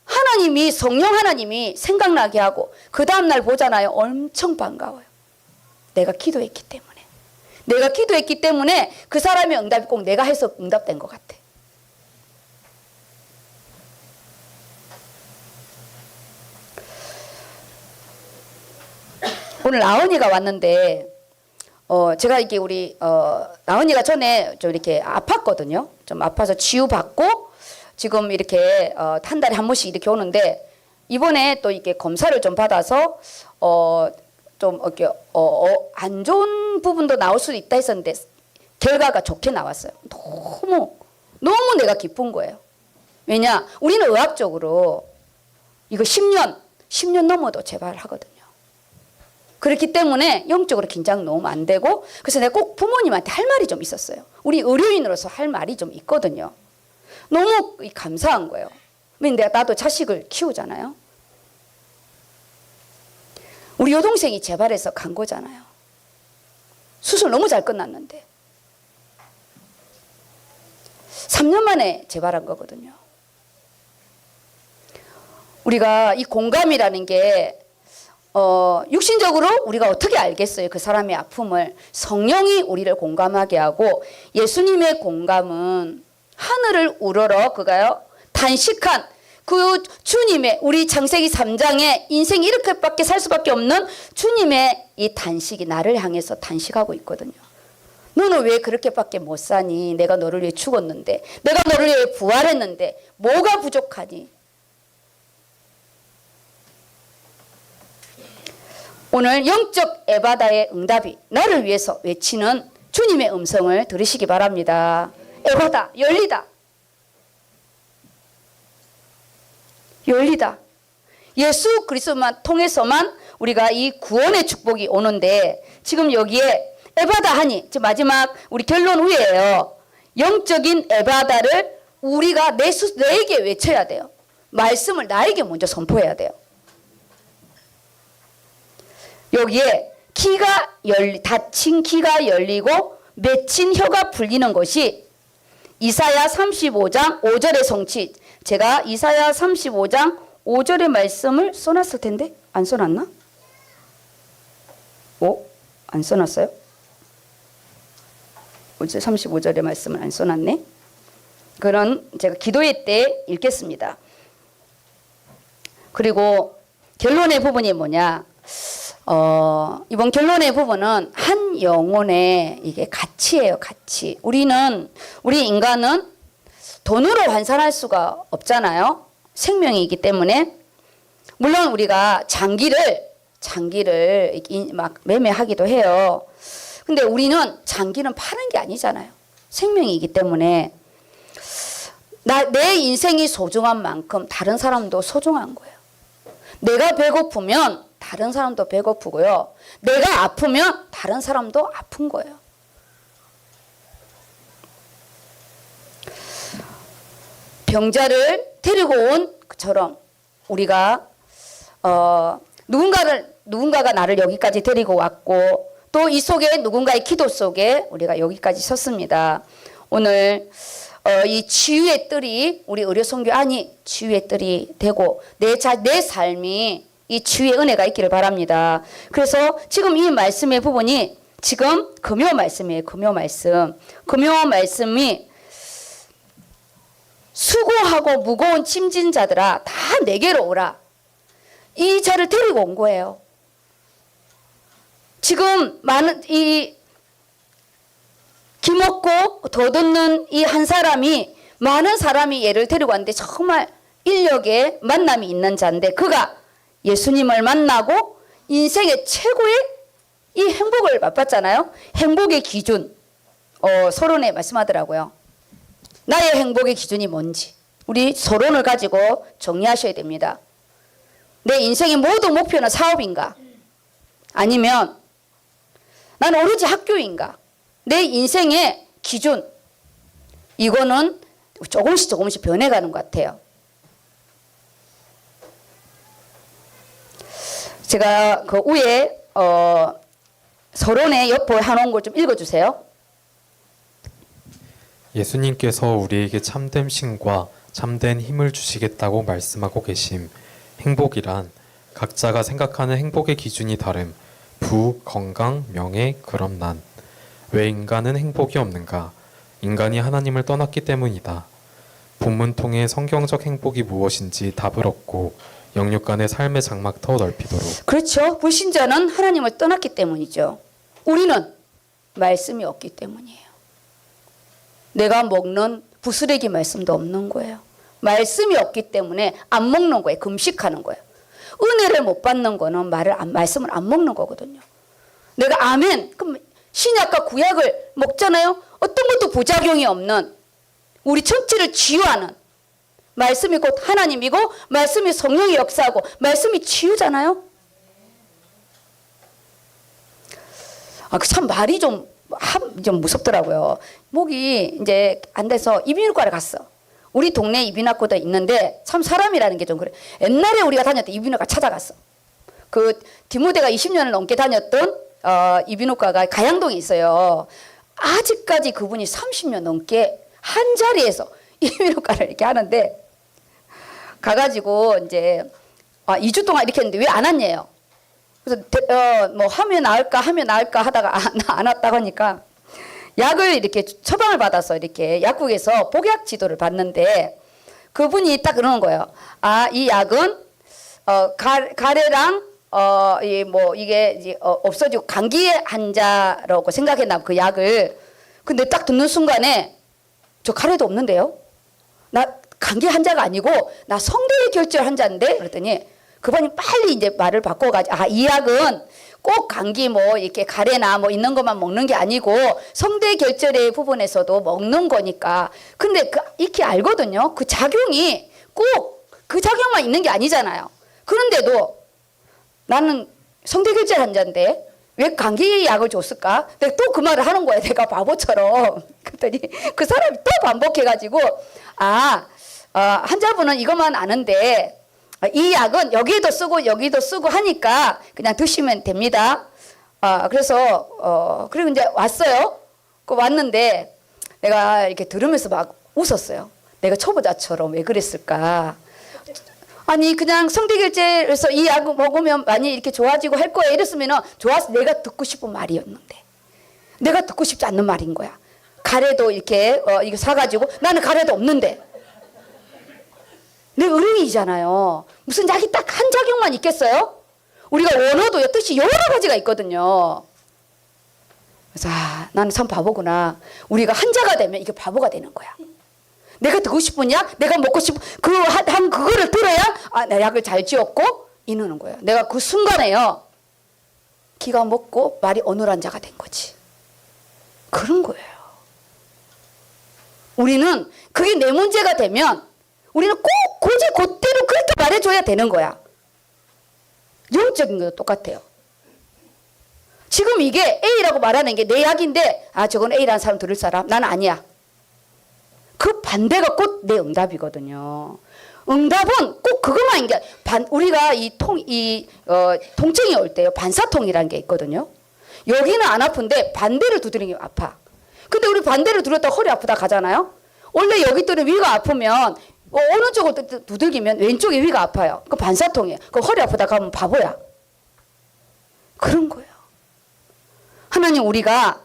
하나님이, 성령 하나님이 생각나게 하고 그 다음날 보잖아요. 엄청 반가워요. 내가 기도했기 때문에. 내가 기도했기 때문에 그 사람의 응답이 꼭 내가 해서 응답된 것 같아. 오늘 나은이가 왔는데 제가 이게 우리 나은이가 전에 좀 이렇게 아팠거든요. 좀 아파서 치유받고 지금 이렇게 한 달에 한 번씩 이렇게 오는데 이번에 또 이렇게 검사를 좀 받아서 좀 이렇게 안 좋은 부분도 나올 수도 있다 했었는데 결과가 좋게 나왔어요. 너무 내가 기쁜 거예요. 왜냐? 우리는 의학적으로 이거 10년 넘어도 재발하거든요. 그렇기 때문에 영적으로 긴장 너무 안 되고 그래서 내가 꼭 부모님한테 할 말이 좀 있었어요. 우리 의료인으로서 할 말이 좀 있거든요. 너무 감사한 거예요. 왜냐면 나도 자식을 키우잖아요. 우리 여동생이 재발해서 간 거잖아요. 수술 너무 잘 끝났는데 3년 만에 재발한 거거든요. 우리가 이 공감이라는 게 육신적으로 우리가 어떻게 알겠어요? 그 사람의 아픔을. 성령이 우리를 공감하게 하고 예수님의 공감은 하늘을 우러러 그가요 단식한 그 주님의 우리 창세기 3장에 인생 이렇게밖에 살 수밖에 없는 주님의 이 단식이 나를 향해서 단식하고 있거든요. 너는 왜 그렇게밖에 못 사니? 내가 너를 위해 죽었는데, 내가 너를 위해 부활했는데 뭐가 부족하니? 오늘 영적 에바다의 응답이 나를 위해서 외치는 주님의 음성을 들으시기 바랍니다. 에바다, 열리다. 열리다. 예수 그리스도만 통해서만 우리가 이 구원의 축복이 오는데, 지금 여기에 에바다 하니, 지금 마지막 우리 결론 후에요. 영적인 에바다를 우리가 내게 외쳐야 돼요. 말씀을 나에게 먼저 선포해야 돼요. 여기에 닫힌 귀가 열리고 맺힌 혀가 풀리는 것이 이사야 35장 5절의 성취. 제가 이사야 35장 5절의 말씀을 써놨을 텐데 안 써놨나? 안 써놨어요? 35절의 말씀을 안 써놨네. 그런 제가 기도회 때 읽겠습니다. 그리고 결론의 부분이 뭐냐? 이번 결론의 부분은 한 영혼의 이게 가치예요, 가치. 우리 인간은 돈으로 환산할 수가 없잖아요. 생명이기 때문에. 물론 우리가 장기를 막 매매하기도 해요. 근데 우리는 장기는 파는 게 아니잖아요. 생명이기 때문에. 내 인생이 소중한 만큼 다른 사람도 소중한 거예요. 내가 배고프면 다른 사람도 배고프고요. 내가 아프면 다른 사람도 아픈 거예요. 병자를 데리고 온 것처럼 우리가 누군가가 나를 여기까지 데리고 왔고, 또 이 속에 누군가의 기도 속에 우리가 여기까지 섰습니다. 오늘 이 치유의 뜰이 우리 의료선교 안이 치유의 뜰이 되고 내 삶이 이 치유의 은혜가 있기를 바랍니다. 그래서 지금 이 말씀의 부분이 지금 금요 말씀이에요. 금요 말씀이 수고하고 무거운 짐진 자들아 다 내게로 오라. 이 자를 데리고 온 거예요. 지금 많은 기먹고 더듬는 이 한 사람이, 많은 사람이 얘를 데리고 왔는데 정말 인력의 만남이 있는 자인데, 그가 예수님을 만나고 인생의 최고의 이 행복을 맛봤잖아요. 행복의 기준, 서론에 말씀하더라고요. 나의 행복의 기준이 뭔지 우리 서론을 가지고 정리하셔야 됩니다. 내 인생의 모든 목표는 사업인가? 아니면 난 오로지 학교인가? 내 인생의 기준, 이거는 조금씩 변해가는 것 같아요. 제가 그 위에 서론에 옆에 해놓은 걸 좀 읽어주세요. 예수님께서 우리에게 참된 쉼과 참된 힘을 주시겠다고 말씀하고 계심. 행복이란 각자가 생각하는 행복의 기준이 다름. 부, 건강, 명예, 그럼 난. 왜 인간은 행복이 없는가? 인간이 하나님을 떠났기 때문이다. 본문 통해 성경적 행복이 무엇인지 답을 얻고 영육 간의 삶의 장막 더 넓히도록. 그렇죠. 불신자는 하나님을 떠났기 때문이죠. 우리는 말씀이 없기 때문이에요. 내가 먹는 부스레기 말씀도 없는 거예요. 말씀이 없기 때문에 안 먹는 거예요. 금식하는 거예요. 은혜를 못 받는 거는 말씀을 안 먹는 거거든요. 내가 아멘, 그럼 신약과 구약을 먹잖아요. 어떤 것도 부작용이 없는, 우리 전체를 치유하는 말씀이 곧 하나님이고, 말씀이 성령의 역사하고, 말씀이 치유잖아요. 참 말이 좀 무섭더라고요. 목이 이제 안 돼서 이비인후과를 갔어. 우리 동네에 이비인후과도 있는데 참 사람이라는 게 좀 그래. 옛날에 우리가 다녔던 이비인후과 찾아갔어. 그 디모데가 20년을 넘게 다녔던 이비인후과가 가양동에 있어요. 아직까지 그분이 30년 넘게 한 자리에서 이비인후과를 이렇게 하는데, 가가지고 이제 2주 동안 이렇게 했는데 왜 안 왔냐요. 그래서 뭐 하면 나을까 하다가 안 왔다고 하니까 약을 이렇게 처방을 받아서 이렇게 약국에서 복약 지도를 받는데, 그분이 딱 그러는 거예요. 이 약은 가래랑 이게 이제 없어지고 감기 환자라고 생각했나 그 약을. 근데 딱 듣는 순간에 저 가래도 없는데요. 나 감기 환자가 아니고 나 성대결절 환자인데, 그랬더니 그분이 빨리 이제 말을 바꿔가지고 이 약은 꼭 감기 뭐 이렇게 가래나 뭐 있는 것만 먹는 게 아니고 성대 결절의 부분에서도 먹는 거니까. 근데 이렇게 알거든요. 그 작용이 꼭 그 작용만 있는 게 아니잖아요. 그런데도 나는 성대 결절 환자인데 왜 감기 약을 줬을까? 내가 또 그 말을 하는 거야. 내가 바보처럼. 그랬더니 그 사람이 또 반복해가지고 환자분은 이것만 아는데 이 약은 여기도 쓰고 하니까 그냥 드시면 됩니다. 그래서 그리고 이제 왔어요. 왔는데 내가 이렇게 들으면서 막 웃었어요. 내가 초보자처럼 왜 그랬을까? 아니 그냥 성대결절에서 이 약 먹으면 많이 이렇게 좋아지고 할 거야 이랬으면은 좋아서 내가 듣고 싶은 말이었는데 내가 듣고 싶지 않는 말인 거야. 가래도 이렇게 이거 사가지고 나는 가래도 없는데 내 어른이잖아요. 무슨 약이 딱 한 작용만 있겠어요? 우리가 원어도 뜻이 여러 가지가 있거든요. 그래서 나는 참 바보구나. 우리가 한자가 되면 이게 바보가 되는 거야. 내가 듣고 싶은 약, 내가 먹고 싶은 그거를 들어야 내 약을 잘 지었고 이러는 거예요. 내가 그 순간에요. 기가 먹고 말이 어눌한 자가 된 거지. 그런 거예요. 우리는 그게 내 문제가 되면 우리는 꼭 그대로 그렇게 말해줘야 되는 거야. 영적인 것도 똑같아요. 지금 이게 A라고 말하는 게 내 약인데 저건 A라는 사람 들을 사람? 나는 아니야. 그 반대가 꼭 내 응답이거든요. 응답은 꼭 그것만인 게 우리가 통증이 올 때요. 반사통이라는 게 있거든요. 여기는 안 아픈데 반대를 두드리면 아파. 근데 우리 반대를 두드렸다 허리 아프다 가잖아요. 원래 여기 때는 위가 아프면 어느 쪽을 두들기면 왼쪽에 위가 아파요. 그 반사통이에요. 그 허리 아프다 가면 바보야. 그런 거예요. 하나님 우리가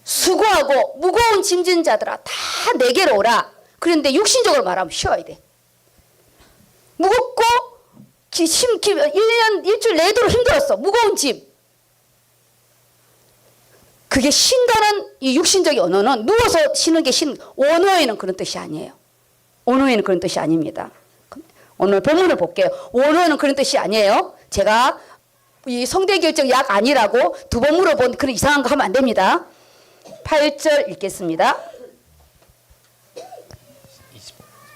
수고하고 무거운 짐진 자들아 다 내게로 오라. 그런데 육신적으로 말하면 쉬어야 돼. 무겁고 일주일 내도록 힘들었어. 무거운 짐. 그게 쉰다는 이 육신적인 언어는 누워서 쉬는 게 원어에는 그런 뜻이 아니에요. 원어에는 그런 뜻이 아닙니다. 오늘 본문을 볼게요. 원어에는 그런 뜻이 아니에요. 제가 이 성대결절 약 아니라고 두 번 물어본 그런 이상한 거 하면 안 됩니다. 8절 읽겠습니다.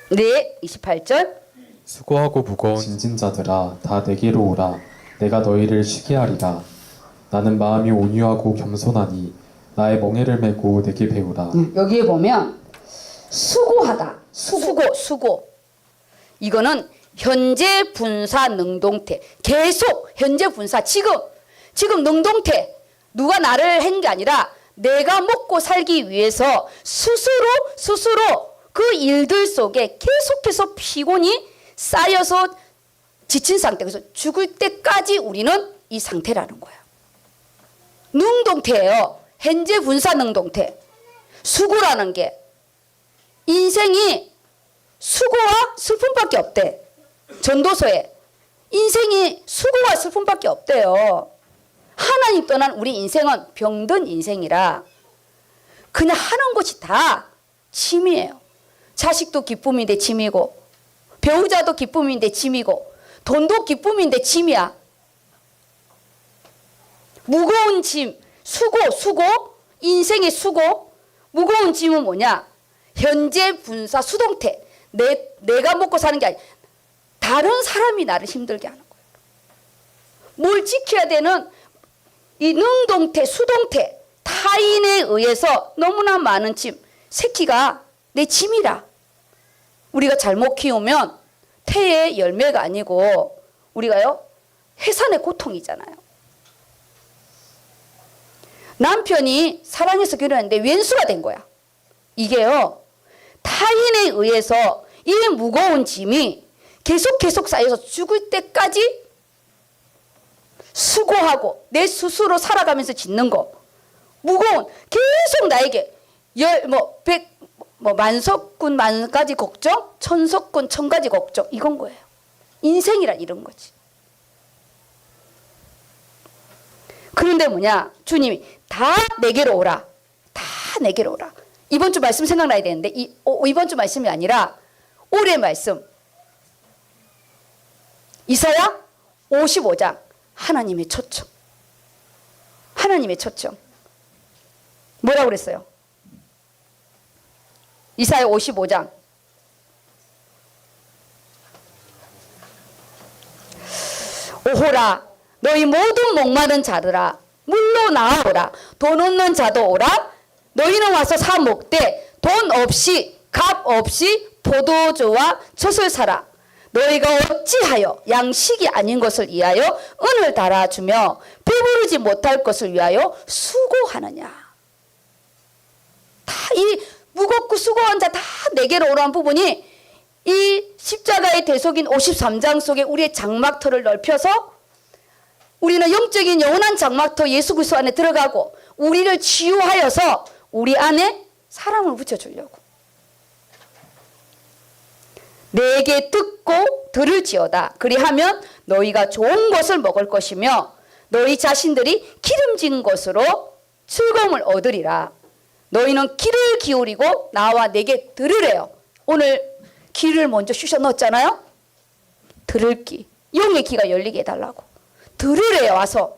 네, 28절. 수고하고 무거운 짐진 자들아 다 내게로 오라. 내가 너희를 쉬게 하리라. 나는 마음이 온유하고 겸손하니 나의 멍에를 메고 내게 배우라. 여기에 보면 수고하다. 수고. 이거는 현재 분사 능동태. 계속 현재 분사. 지금 능동태. 누가 나를 한 게 아니라 내가 먹고 살기 위해서 스스로 그 일들 속에 계속해서 피곤이 쌓여서 지친 상태. 그래서 죽을 때까지 우리는 이 상태라는 거야. 능동태예요. 현재 분사 능동태. 수고라는 게 인생이 수고와 슬픔밖에 없대. 전도서에 인생이 수고와 슬픔밖에 없대요. 하나님 떠난 우리 인생은 병든 인생이라 그냥 하는 것이 다 짐이에요. 자식도 기쁨인데 짐이고 배우자도 기쁨인데 짐이고 돈도 기쁨인데 짐이야. 무거운 짐, 수고, 인생의 수고, 무거운 짐은 뭐냐? 현재 분사 수동태. 내가 먹고 사는 게 아니라 다른 사람이 나를 힘들게 하는 거예요. 뭘 지켜야 되는 이 능동태, 수동태, 타인에 의해서 너무나 많은 짐, 새끼가 내 짐이라. 우리가 잘못 키우면 태의 열매가 아니고 우리가요 해산의 고통이잖아요. 남편이 사랑해서 결혼했는데 왼수가 된 거야. 이게요 타인에 의해서 이 무거운 짐이 계속 쌓여서 죽을 때까지 수고하고 내 스스로 살아가면서 짓는 거 무거운 계속 나에게 만석군 만가지 걱정, 천석군 천가지 걱정 이건 거예요. 인생이란 이런 거지. 그런데 뭐냐? 주님이 다 내게로 오라. 다 내게로 오라. 이번 주 말씀 생각나야 되는데 이번 주 말씀이 아니라 올해 말씀. 이사야 55장 하나님의 초청. 하나님의 초청. 뭐라고 그랬어요? 이사야 55장. 오호라 너희 모든 목마른 자들아 물로 나아오라. 돈 없는 자도 오라. 너희는 와서 사 먹되 돈 없이 값 없이 포도주와 젖을 사라. 너희가 어찌하여 양식이 아닌 것을 위하여 은을 달아주며 배부르지 못할 것을 위하여 수고하느냐. 다 이 무겁고 수고한 자 다 내게로 오라는 부분이 이 십자가의 대속인 53장 속에 우리의 장막터를 넓혀서 우리는 영적인 영원한 장막터 예수 그리스도 안에 들어가고 우리를 치유하여서 우리 안에 사랑을 붙여주려고. 내게 듣고 들을지어다. 그리하면 너희가 좋은 것을 먹을 것이며 너희 자신들이 기름진 것으로 즐거움을 얻으리라. 너희는 귀를 기울이고 나와 내게 들으래요. 오늘 귀를 먼저 쑤셔 넣었잖아요. 들을 귀. 영의 귀가 열리게 해달라고. 들으래요. 와서.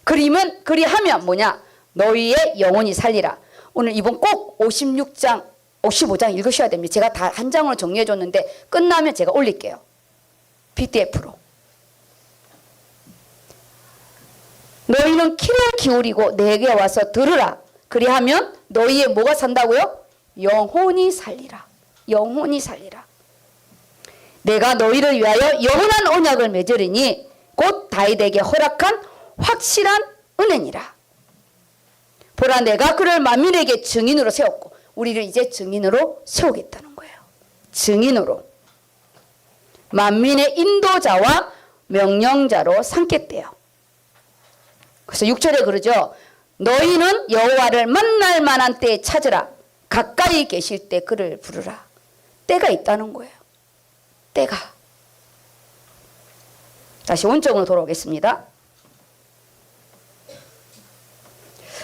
그리하면 뭐냐? 너희의 영혼이 살리라. 오늘 이번 꼭 56장 55장 읽으셔야 됩니다. 제가 다 한 장으로 정리해 줬는데 끝나면 제가 올릴게요. PDF로. 너희는 귀를 기울이고 내게 와서 들으라. 그리하면 너희의 뭐가 산다고요? 영혼이 살리라. 영혼이 살리라. 내가 너희를 위하여 영원한 언약을 맺으리니 곧 다윗에게 허락한 확실한 은혜니라. 보라 내가 그를 만민에게 증인으로 세웠고 우리를 이제 증인으로 세우겠다는 거예요. 증인으로. 만민의 인도자와 명령자로 삼겠대요. 그래서 6절에 그러죠. 너희는 여호와를 만날 만한 때에 찾으라. 가까이 계실 때 그를 부르라. 때가 있다는 거예요. 때가. 다시 원점으로 돌아오겠습니다.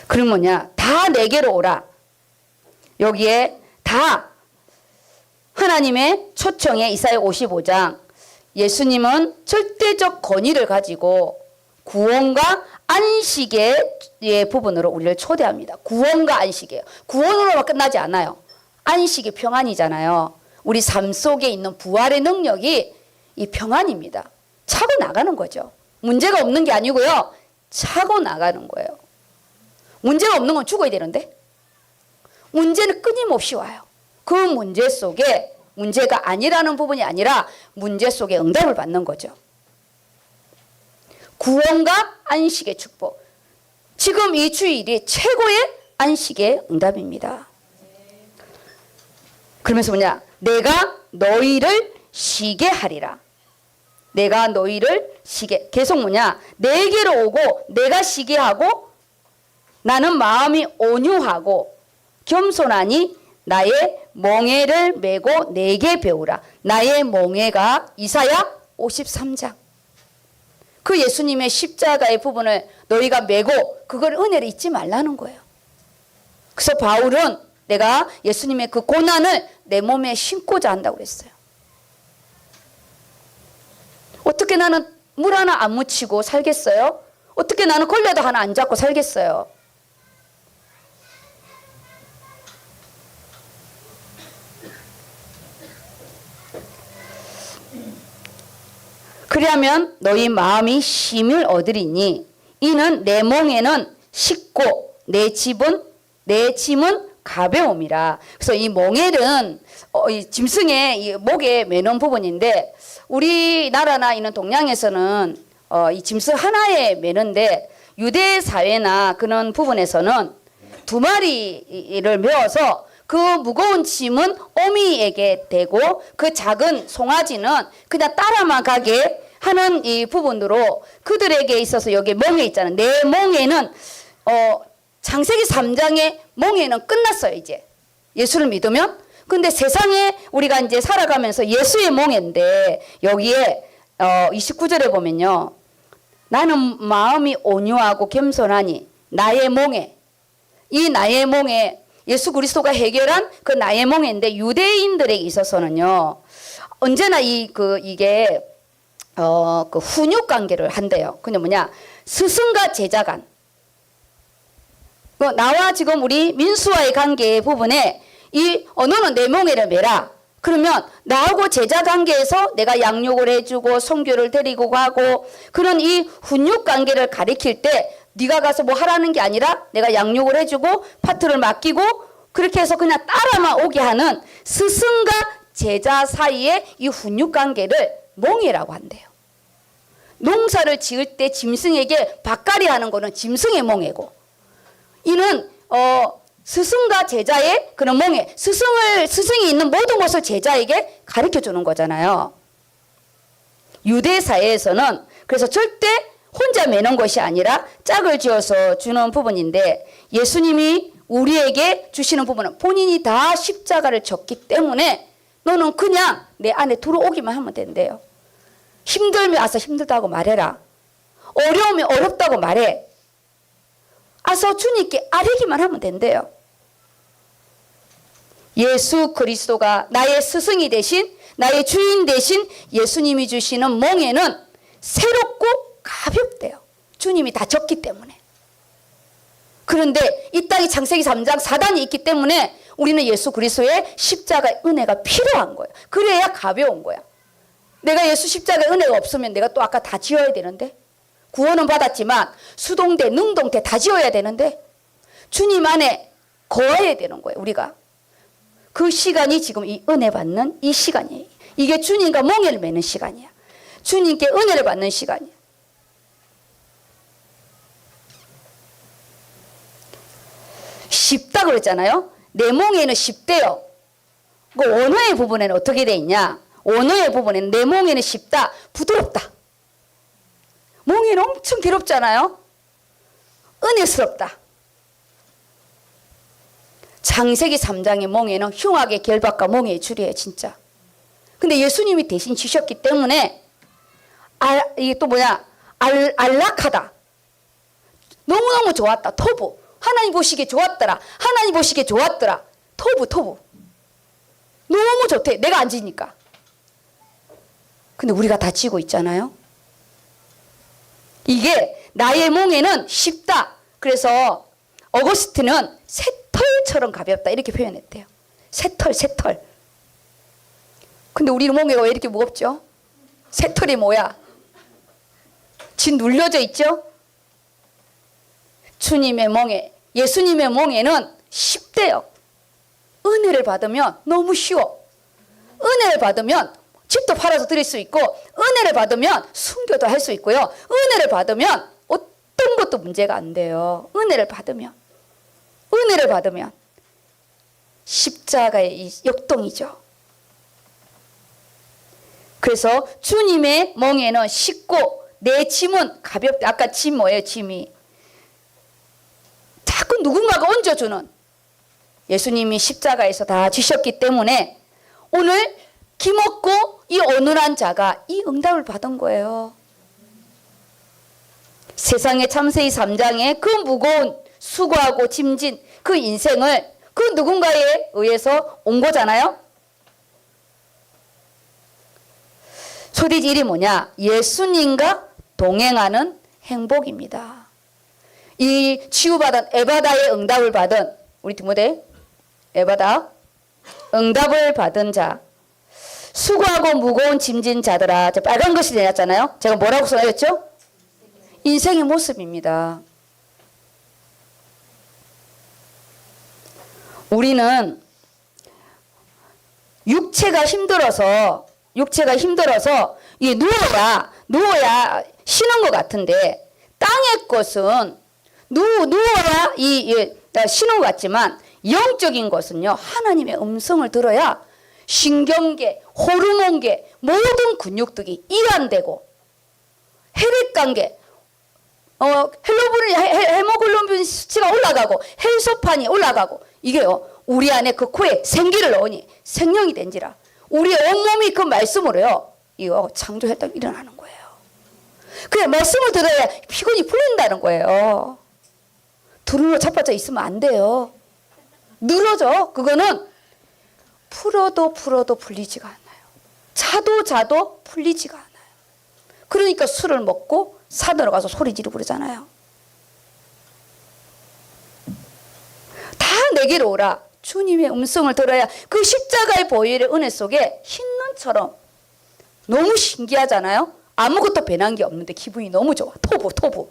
그럼 뭐냐? 다 내게로 오라. 여기에 다 하나님의 초청에 이사야 55장 예수님은 절대적 권위를 가지고 구원과 안식의 부분으로 우리를 초대합니다. 구원과 안식이에요. 구원으로만 끝나지 않아요. 안식이 평안이잖아요. 우리 삶 속에 있는 부활의 능력이 이 평안입니다. 차고 나가는 거죠. 문제가 없는 게 아니고요. 차고 나가는 거예요. 문제가 없는 건 죽어야 되는데 문제는 끊임없이 와요. 그 문제 속에 문제가 아니라는 부분이 아니라 문제 속에 응답을 받는 거죠. 구원과 안식의 축복. 지금 이 주일이 최고의 안식의 응답입니다. 그러면서 뭐냐? 내가 너희를 쉬게 하리라. 내가 너희를 쉬게. 계속 뭐냐? 내게로 오고 내가 쉬게 하고 나는 마음이 온유하고 겸손하니 나의 멍에를 메고 내게 배우라. 나의 멍에가 이사야 53장. 그 예수님의 십자가의 부분을 너희가 메고 그걸 은혜를 잊지 말라는 거예요. 그래서 바울은 내가 예수님의 그 고난을 내 몸에 심고자 한다고 그랬어요. 어떻게 나는 물 하나 안 묻히고 살겠어요? 어떻게 나는 걸레도 하나 안 잡고 살겠어요? 그리하면 너희 마음이 쉼을 얻으리니 이는 내 멍에는 쉽고 내 짐은 가벼움이라. 그래서 이 멍에는 이 짐승의 이 목에 매는 부분인데 우리나라나 있는 동양에서는 이 짐승 하나에 매는데 유대 사회나 그런 부분에서는 두 마리를 메어서 그 무거운 짐은 어미에게 대고 그 작은 송아지는 그냥 따라만 가게 하는 이 부분으로 그들에게 있어서 여기 멍에 있잖아요. 내 멍에는 창세기 3장의 멍에는 끝났어요. 이제 예수를 믿으면. 근데 세상에 우리가 이제 살아가면서 예수의 멍에인데 여기에 29절에 보면요. 나는 마음이 온유하고 겸손하니 나의 멍에, 이 나의 멍에 예수 그리스도가 해결한 그 나의 멍에인데 유대인들에게 있어서는요. 언제나 이게 그 훈육 관계를 한대요. 그게 뭐냐? 스승과 제자 간. 나와 지금 우리 민수와의 관계 부분에 너는 내 몽에를 매라. 그러면 나하고 제자 관계에서 내가 양육을 해주고 선교를 데리고 가고 그런 이 훈육 관계를 가리킬 때 네가 가서 뭐 하라는 게 아니라 내가 양육을 해주고 파트를 맡기고 그렇게 해서 그냥 따라만 오게 하는 스승과 제자 사이의 이 훈육 관계를 몽이라고 한대요. 농사를 지을 때 짐승에게 밭갈이 하는 거는 짐승의 몽이고 이는 스승과 제자의 그런 몽에 스승이 있는 모든 것을 제자에게 가르쳐 주는 거잖아요. 유대 사회에서는 그래서 절대 혼자 매는 것이 아니라 짝을 지어서 주는 부분인데 예수님이 우리에게 주시는 부분은 본인이 다 십자가를 졌기 때문에 너는 그냥 내 안에 들어오기만 하면 된대요. 힘들면 와서 힘들다고 말해라. 어려우면 어렵다고 말해. 와서 주님께 아뢰기만 하면 된대요. 예수 그리스도가 나의 스승이 되신 나의 주인 되신 예수님이 주시는 몽에는 새롭고 가볍대요. 주님이 다 졌기 때문에. 그런데 이 땅에 창세기 3장 사단이 있기 때문에 우리는 예수 그리스도의 십자가의 은혜가 필요한 거예요. 그래야 가벼운 거야. 내가 예수 십자가의 은혜가 없으면 내가 또 아까 다 지어야 되는데 구원은 받았지만 수동태, 능동태 다 지어야 되는데 주님 안에 거해야 되는 거예요. 우리가. 그 시간이 지금 이 은혜 받는 이 시간이에요. 이게 주님과 몽회를 맺는 시간이야. 주님께 은혜를 받는 시간이야. 쉽다 그랬잖아요. 내 몽에는 쉽대요. 그 원어의 부분에는 어떻게 돼 있냐? 원어의 부분에는 내 몽에는 쉽다, 부드럽다. 몽에는 엄청 괴롭잖아요. 은혜스럽다. 창세기 3장의 몽에는 흉악의 결박과 몽의 줄이에요, 진짜. 근데 예수님이 대신 지셨기 때문에 이게 또 뭐냐? 안락하다. 너무너무 좋았다. 토부. 하나님 보시기에 좋았더라. 하나님 보시기에 좋았더라. 토부. 너무 좋대. 내가 안 지니까. 근데 우리가 다 지고 있잖아요. 이게 나의 몽에는 쉽다. 그래서 어거스틴은 새털처럼 가볍다. 이렇게 표현했대요. 새털. 근데 우리 몽에가 왜 이렇게 무겁죠? 새털이 뭐야? 진 눌려져 있죠? 주님의 몽에, 예수님의 몽에는 쉽대요. 은혜를 받으면 너무 쉬워. 은혜를 받으면 집도 팔아서 드릴 수 있고 은혜를 받으면 순교도 할 수 있고요. 은혜를 받으면 어떤 것도 문제가 안 돼요. 은혜를 받으면 십자가의 이 역동이죠. 그래서 주님의 몽에는 쉽고 내 짐은 가볍다. 아까 짐 뭐예요? 짐이 자꾸 누군가가 얹어주는 예수님이 십자가에서 다 지셨기 때문에 오늘 김없고 이 어눌한 자가 이 응답을 받은 거예요. 세상의 창세기 3장에 그 무거운 수고하고 짐진 그 인생을 그 누군가에 의해서 온 거잖아요. 소리지 일이 뭐냐? 예수님과 동행하는 행복입니다. 이 치유받은 에바다의 응답을 받은 우리 디모데 에바다 응답을 받은 자 수고하고 무거운 짐진 자들아. 빨간 글씨 내놨잖아요. 제가 뭐라고 써놨죠? 인생의 모습입니다. 우리는 육체가 힘들어서 이게 누워야 쉬는 것 같은데 땅의 것은 누워야 쉬는 것 같지만 영적인 것은요 하나님의 음성을 들어야 신경계, 호르몬계 모든 근육들이 이완되고 혈액관계 헤모글로빈 수치가 올라가고 혈소판이 올라가고 이게요 우리 안에 그 코에 생기를 넣으니 생명이 된지라 우리 온몸이 그 말씀으로요 이거 창조했다고 일어나는 거예요. 그래 말씀을 들어야 피곤이 풀린다는 거예요. 두루로 자빠져 있으면 안 돼요. 늘어져. 그거는 풀어도 풀리지가 않아요. 자도 풀리지가 않아요. 그러니까 술을 먹고 산으로 가서 소리 지르고 그러잖아요. 다 내게로 오라. 주님의 음성을 들어야 그 십자가의 보혈의 은혜 속에 흰눈처럼 너무 신기하잖아요. 아무것도 변한 게 없는데 기분이 너무 좋아. 토부.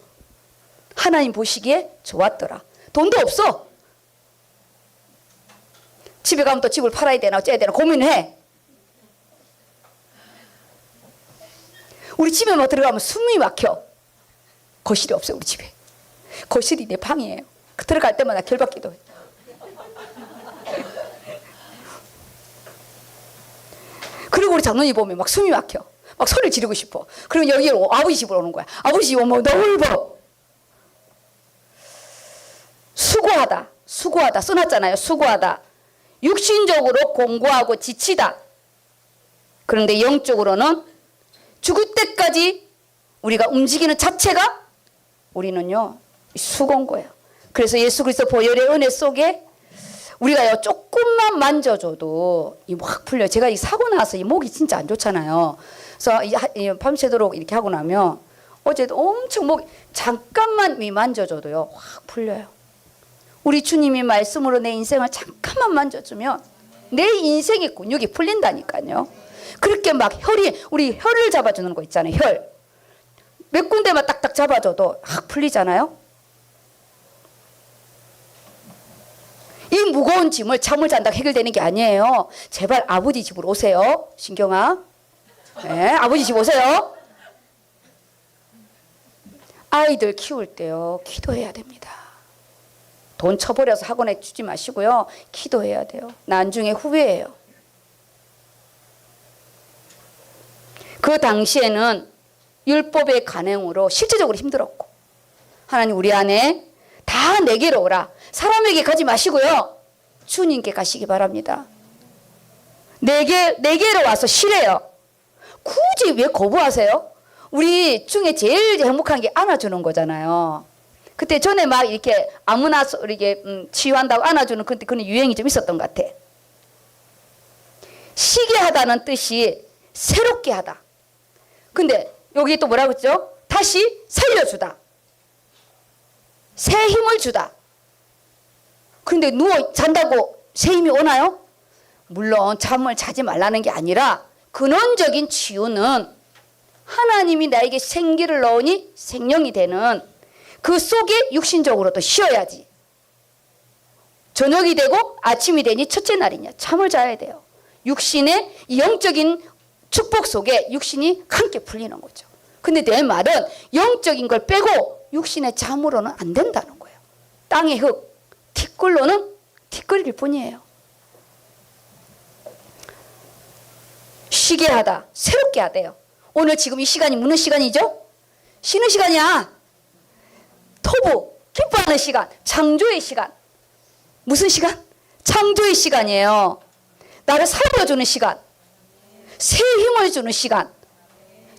하나님 보시기에 좋았더라. 돈도 없어. 집에 가면 또 집을 팔아야 되나 어째야 되나 고민해. 우리 집에 뭐 들어가면 숨이 막혀. 거실이 없어요. 우리 집에. 거실이 내 방이에요. 들어갈 때마다 결박기도 해. 그리고 우리 장로님 보면 막 숨이 막혀. 막 소리를 지르고 싶어. 그러면 여기로 아버지 집으로 오는 거야. 아버지 집 오면 너무 울어. 수고하다 써놨잖아요. 수고하다. 육신적으로 공고하고 지치다. 그런데 영적으로는 죽을 때까지 우리가 움직이는 자체가 우리는요 수고인 거예요. 그래서 예수 그리스도 보혈의 은혜 속에 우리가요 조금만 만져줘도 이 확 풀려. 제가 이 사고 나서 이 목이 진짜 안 좋잖아요. 그래서 밤새도록 이렇게 하고 나면 어제도 엄청 목이 잠깐만 만져줘도요 확 풀려요. 우리 주님이 말씀으로 내 인생을 잠깐만 만져주면 내 인생의 근육이 풀린다니까요. 그렇게 막 우리 혈을 잡아주는 거 있잖아요. 혈. 몇 군데만 딱딱 잡아줘도 확 풀리잖아요. 이 무거운 짐을 잠을 잔다고 해결되는 게 아니에요. 제발 아버지 집으로 오세요. 신경아. 네, 아버지 집 오세요. 아이들 키울 때요. 기도해야 됩니다. 돈 쳐버려서 학원에 주지 마시고요. 기도해야 돼요. 나중에 후회해요. 그 당시에는 율법의 간행으로 실제적으로 힘들었고 하나님 우리 안에 다 내게로 오라. 사람에게 가지 마시고요. 주님께 가시기 바랍니다. 내게로 와서 쉬래요. 굳이 왜 거부하세요? 우리 중에 제일 행복한 게 안아주는 거잖아요. 그때 전에 막 이렇게 아무나 이렇게 치유한다고 안아주는 그런 유행이 좀 있었던 것 같아. 쉬게 하다는 뜻이 새롭게 하다. 근데 여기 또 뭐라고 했죠? 다시 살려주다. 새 힘을 주다. 근데 잔다고 새 힘이 오나요? 물론 잠을 자지 말라는 게 아니라 근원적인 치유는 하나님이 나에게 생기를 넣으니 생명이 되는 그 속에 육신적으로도 쉬어야지. 저녁이 되고 아침이 되니 첫째 날이냐. 잠을 자야 돼요. 육신의 이 영적인 축복 속에 육신이 함께 풀리는 거죠. 근데 내 말은 영적인 걸 빼고 육신의 잠으로는 안 된다는 거예요. 땅의 흙, 티끌로는 티끌일 뿐이에요. 쉬게 하다, 새롭게 하대요. 오늘 지금 이 시간이 무슨 시간이죠? 쉬는 시간이야. 토부, 기뻐하는 시간, 창조의 시간. 무슨 시간? 창조의 시간이에요. 나를 살려주는 시간, 새 힘을 주는 시간.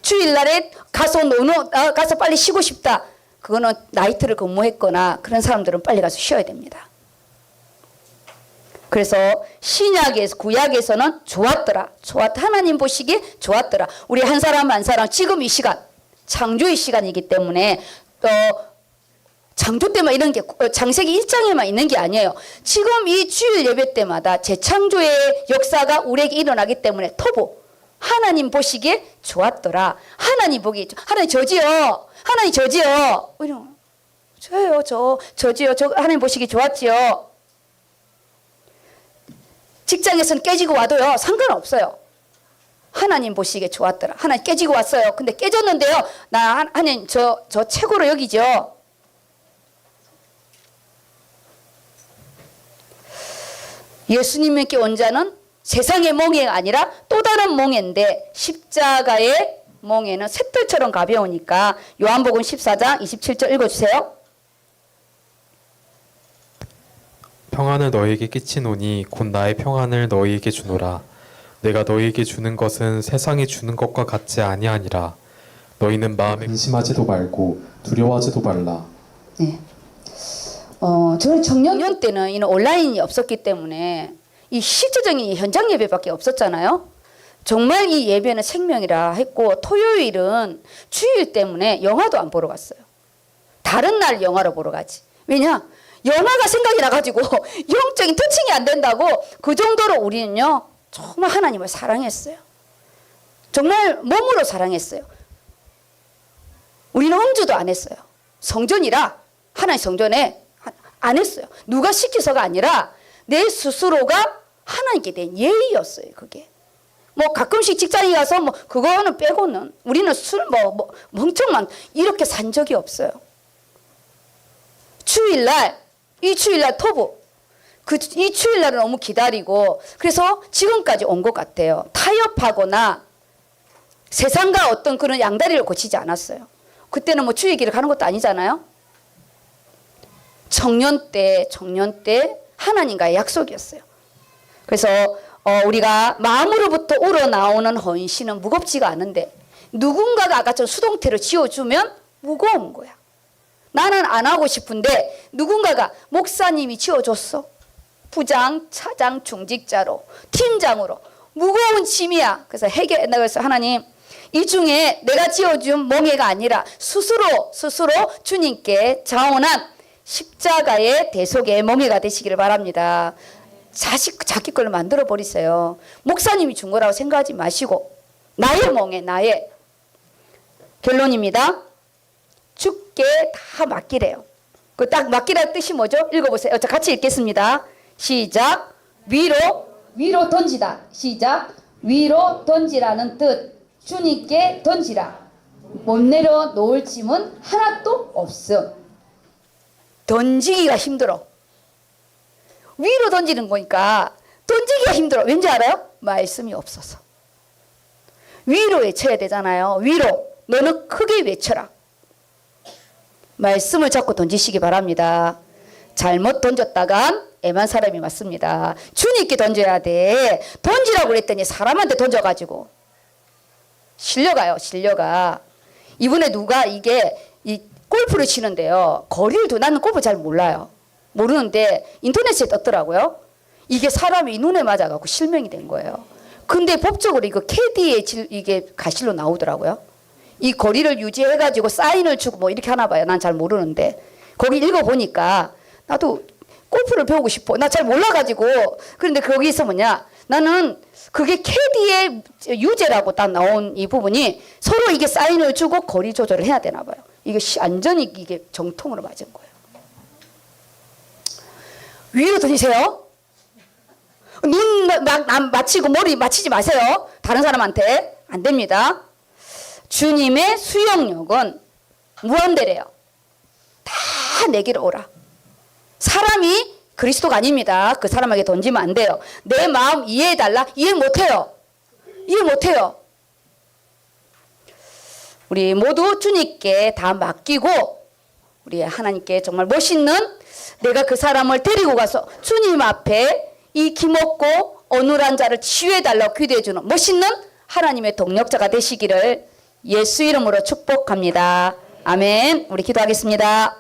주일날에 가서 빨리 쉬고 싶다. 그거는 나이트를 근무했거나 그런 사람들은 빨리 가서 쉬어야 됩니다. 그래서 신약에서 구약에서는 좋았더라. 하나님 보시기에 좋았더라. 우리 한 사람 한 사람 지금 이 시간 창조의 시간이기 때문에 또 창조 때만 이런 게 창세기 1장에만 있는 게 아니에요. 지금 이 주일 예배 때마다 재창조의 역사가 우리에게 일어나기 때문에 토부 하나님 보시기에 좋았더라. 하나님 보기 하나님 저지요. 하나님 저지요. 저요 저지요. 하나님 보시기 좋았지요. 직장에서는 깨지고 와도요 상관없어요. 하나님 보시기에 좋았더라. 하나님 깨지고 왔어요. 근데 깨졌는데요. 나 하나님 저 최고로 여기죠. 예수님께 온 자는 세상의 멍에가 아니라 또 다른 멍에인데 십자가의 멍에는 샛별처럼 가벼우니까 요한복음 14장 27절 읽어주세요. 평안을 너희에게 끼치노니 곧 나의 평안을 너희에게 주노라. 내가 너희에게 주는 것은 세상이 주는 것과 같지 아니하니라. 너희는 마음에 근심하지도 말고 두려워하지도 말라. 네. 저는 청년 때는 이런 온라인이 없었기 때문에 이 실제적인 현장 예배밖에 없었잖아요. 정말 이 예배는 생명이라 했고, 토요일은 주일 때문에 영화도 안 보러 갔어요. 다른 날 영화를 보러 가지. 왜냐? 영화가 생각이 나가지고 영적인 터칭이 안 된다고. 그 정도로 우리는요 정말 하나님을 사랑했어요. 정말 몸으로 사랑했어요. 우리는 음주도 안 했어요. 성전이라 하나님 성전에 안 했어요. 누가 시켜서가 아니라 내 스스로가 하나님께 대한 예의였어요. 그게 뭐 가끔씩 직장에 가서 뭐 그거는 빼고는 우리는 술 뭐 멍청만 이렇게 산 적이 없어요. 주일날, 이 주일날 토부, 이 주일날을 너무 기다리고 그래서 지금까지 온 것 같아요. 타협하거나 세상과 어떤 그런 양다리를 고치지 않았어요. 그때는 뭐 주일길을 가는 것도 아니잖아요. 청년 때 하나님과의 약속이었어요. 그래서 우리가 마음으로부터 우러나오는 헌신은 무겁지가 않은데 누군가가 아까처럼 수동태로 지어주면 무거운 거야. 나는 안 하고 싶은데 누군가가 목사님이 지어줬어. 부장, 차장, 중직자로, 팀장으로 무거운 짐이야. 그래서 그래서 하나님 이 중에 내가 지어준 멍에가 아니라 스스로 주님께 자원한 십자가의 대속의 멍에가 되시기를 바랍니다. 자기 걸로 만들어 버리세요. 목사님이 준 거라고 생각하지 마시고 나의 멍에 나의 결론입니다. 주께 다 맡기래요. 그 딱 맡기라는 뜻이 뭐죠? 읽어보세요. 자, 같이 읽겠습니다. 시작. 위로 던지다. 시작. 위로 던지라는 뜻. 주님께 던지라. 못 내려 놓을 짐은 하나도 없음. 던지기가 힘들어. 위로 던지는 거니까 던지기가 힘들어. 왠지 알아요? 말씀이 없어서. 위로 외쳐야 되잖아요. 위로. 너는 크게 외쳐라. 말씀을 잡고 던지시기 바랍니다. 잘못 던졌다간 애만 사람이 맞습니다. 주님께 던져야 돼. 던지라고 그랬더니 사람한테 던져가지고 실려가. 이번에 누가 이 골프를 치는데요. 거리를 나는 골프 잘 몰라요. 모르는데 인터넷에 떴더라고요. 이게 사람이 눈에 맞아갖고 실명이 된 거예요. 근데 법적으로 이거 캐디의 이게 가실로 나오더라고요. 이 거리를 유지해가지고 사인을 주고 뭐 이렇게 하나 봐요. 난 잘 모르는데 거기 읽어보니까 나도 골프를 배우고 싶어. 나 잘 몰라가지고. 그런데 거기서 뭐냐, 나는 그게 캐디의 유죄라고 딱 나온 이 부분이 서로 이게 사인을 주고 거리 조절을 해야 되나 봐요. 이게 완전히 이게 정통으로 맞은 거예요. 위로 던지세요. 눈 맞히고 머리 맞히지 마세요. 다른 사람한테. 안 됩니다. 주님의 수용력은 무한대래요. 다 내게로 오라. 사람이 그리스도가 아닙니다. 그 사람에게 던지면 안 돼요. 내 마음 이해해달라? 이해 못해요. 우리 모두 주님께 다 맡기고 우리 하나님께 정말 멋있는, 내가 그 사람을 데리고 가서 주님 앞에 이 기먹고 어눌한 자를 치유해달라고 기도해주는 멋있는 하나님의 동력자가 되시기를 예수 이름으로 축복합니다. 아멘. 우리 기도하겠습니다.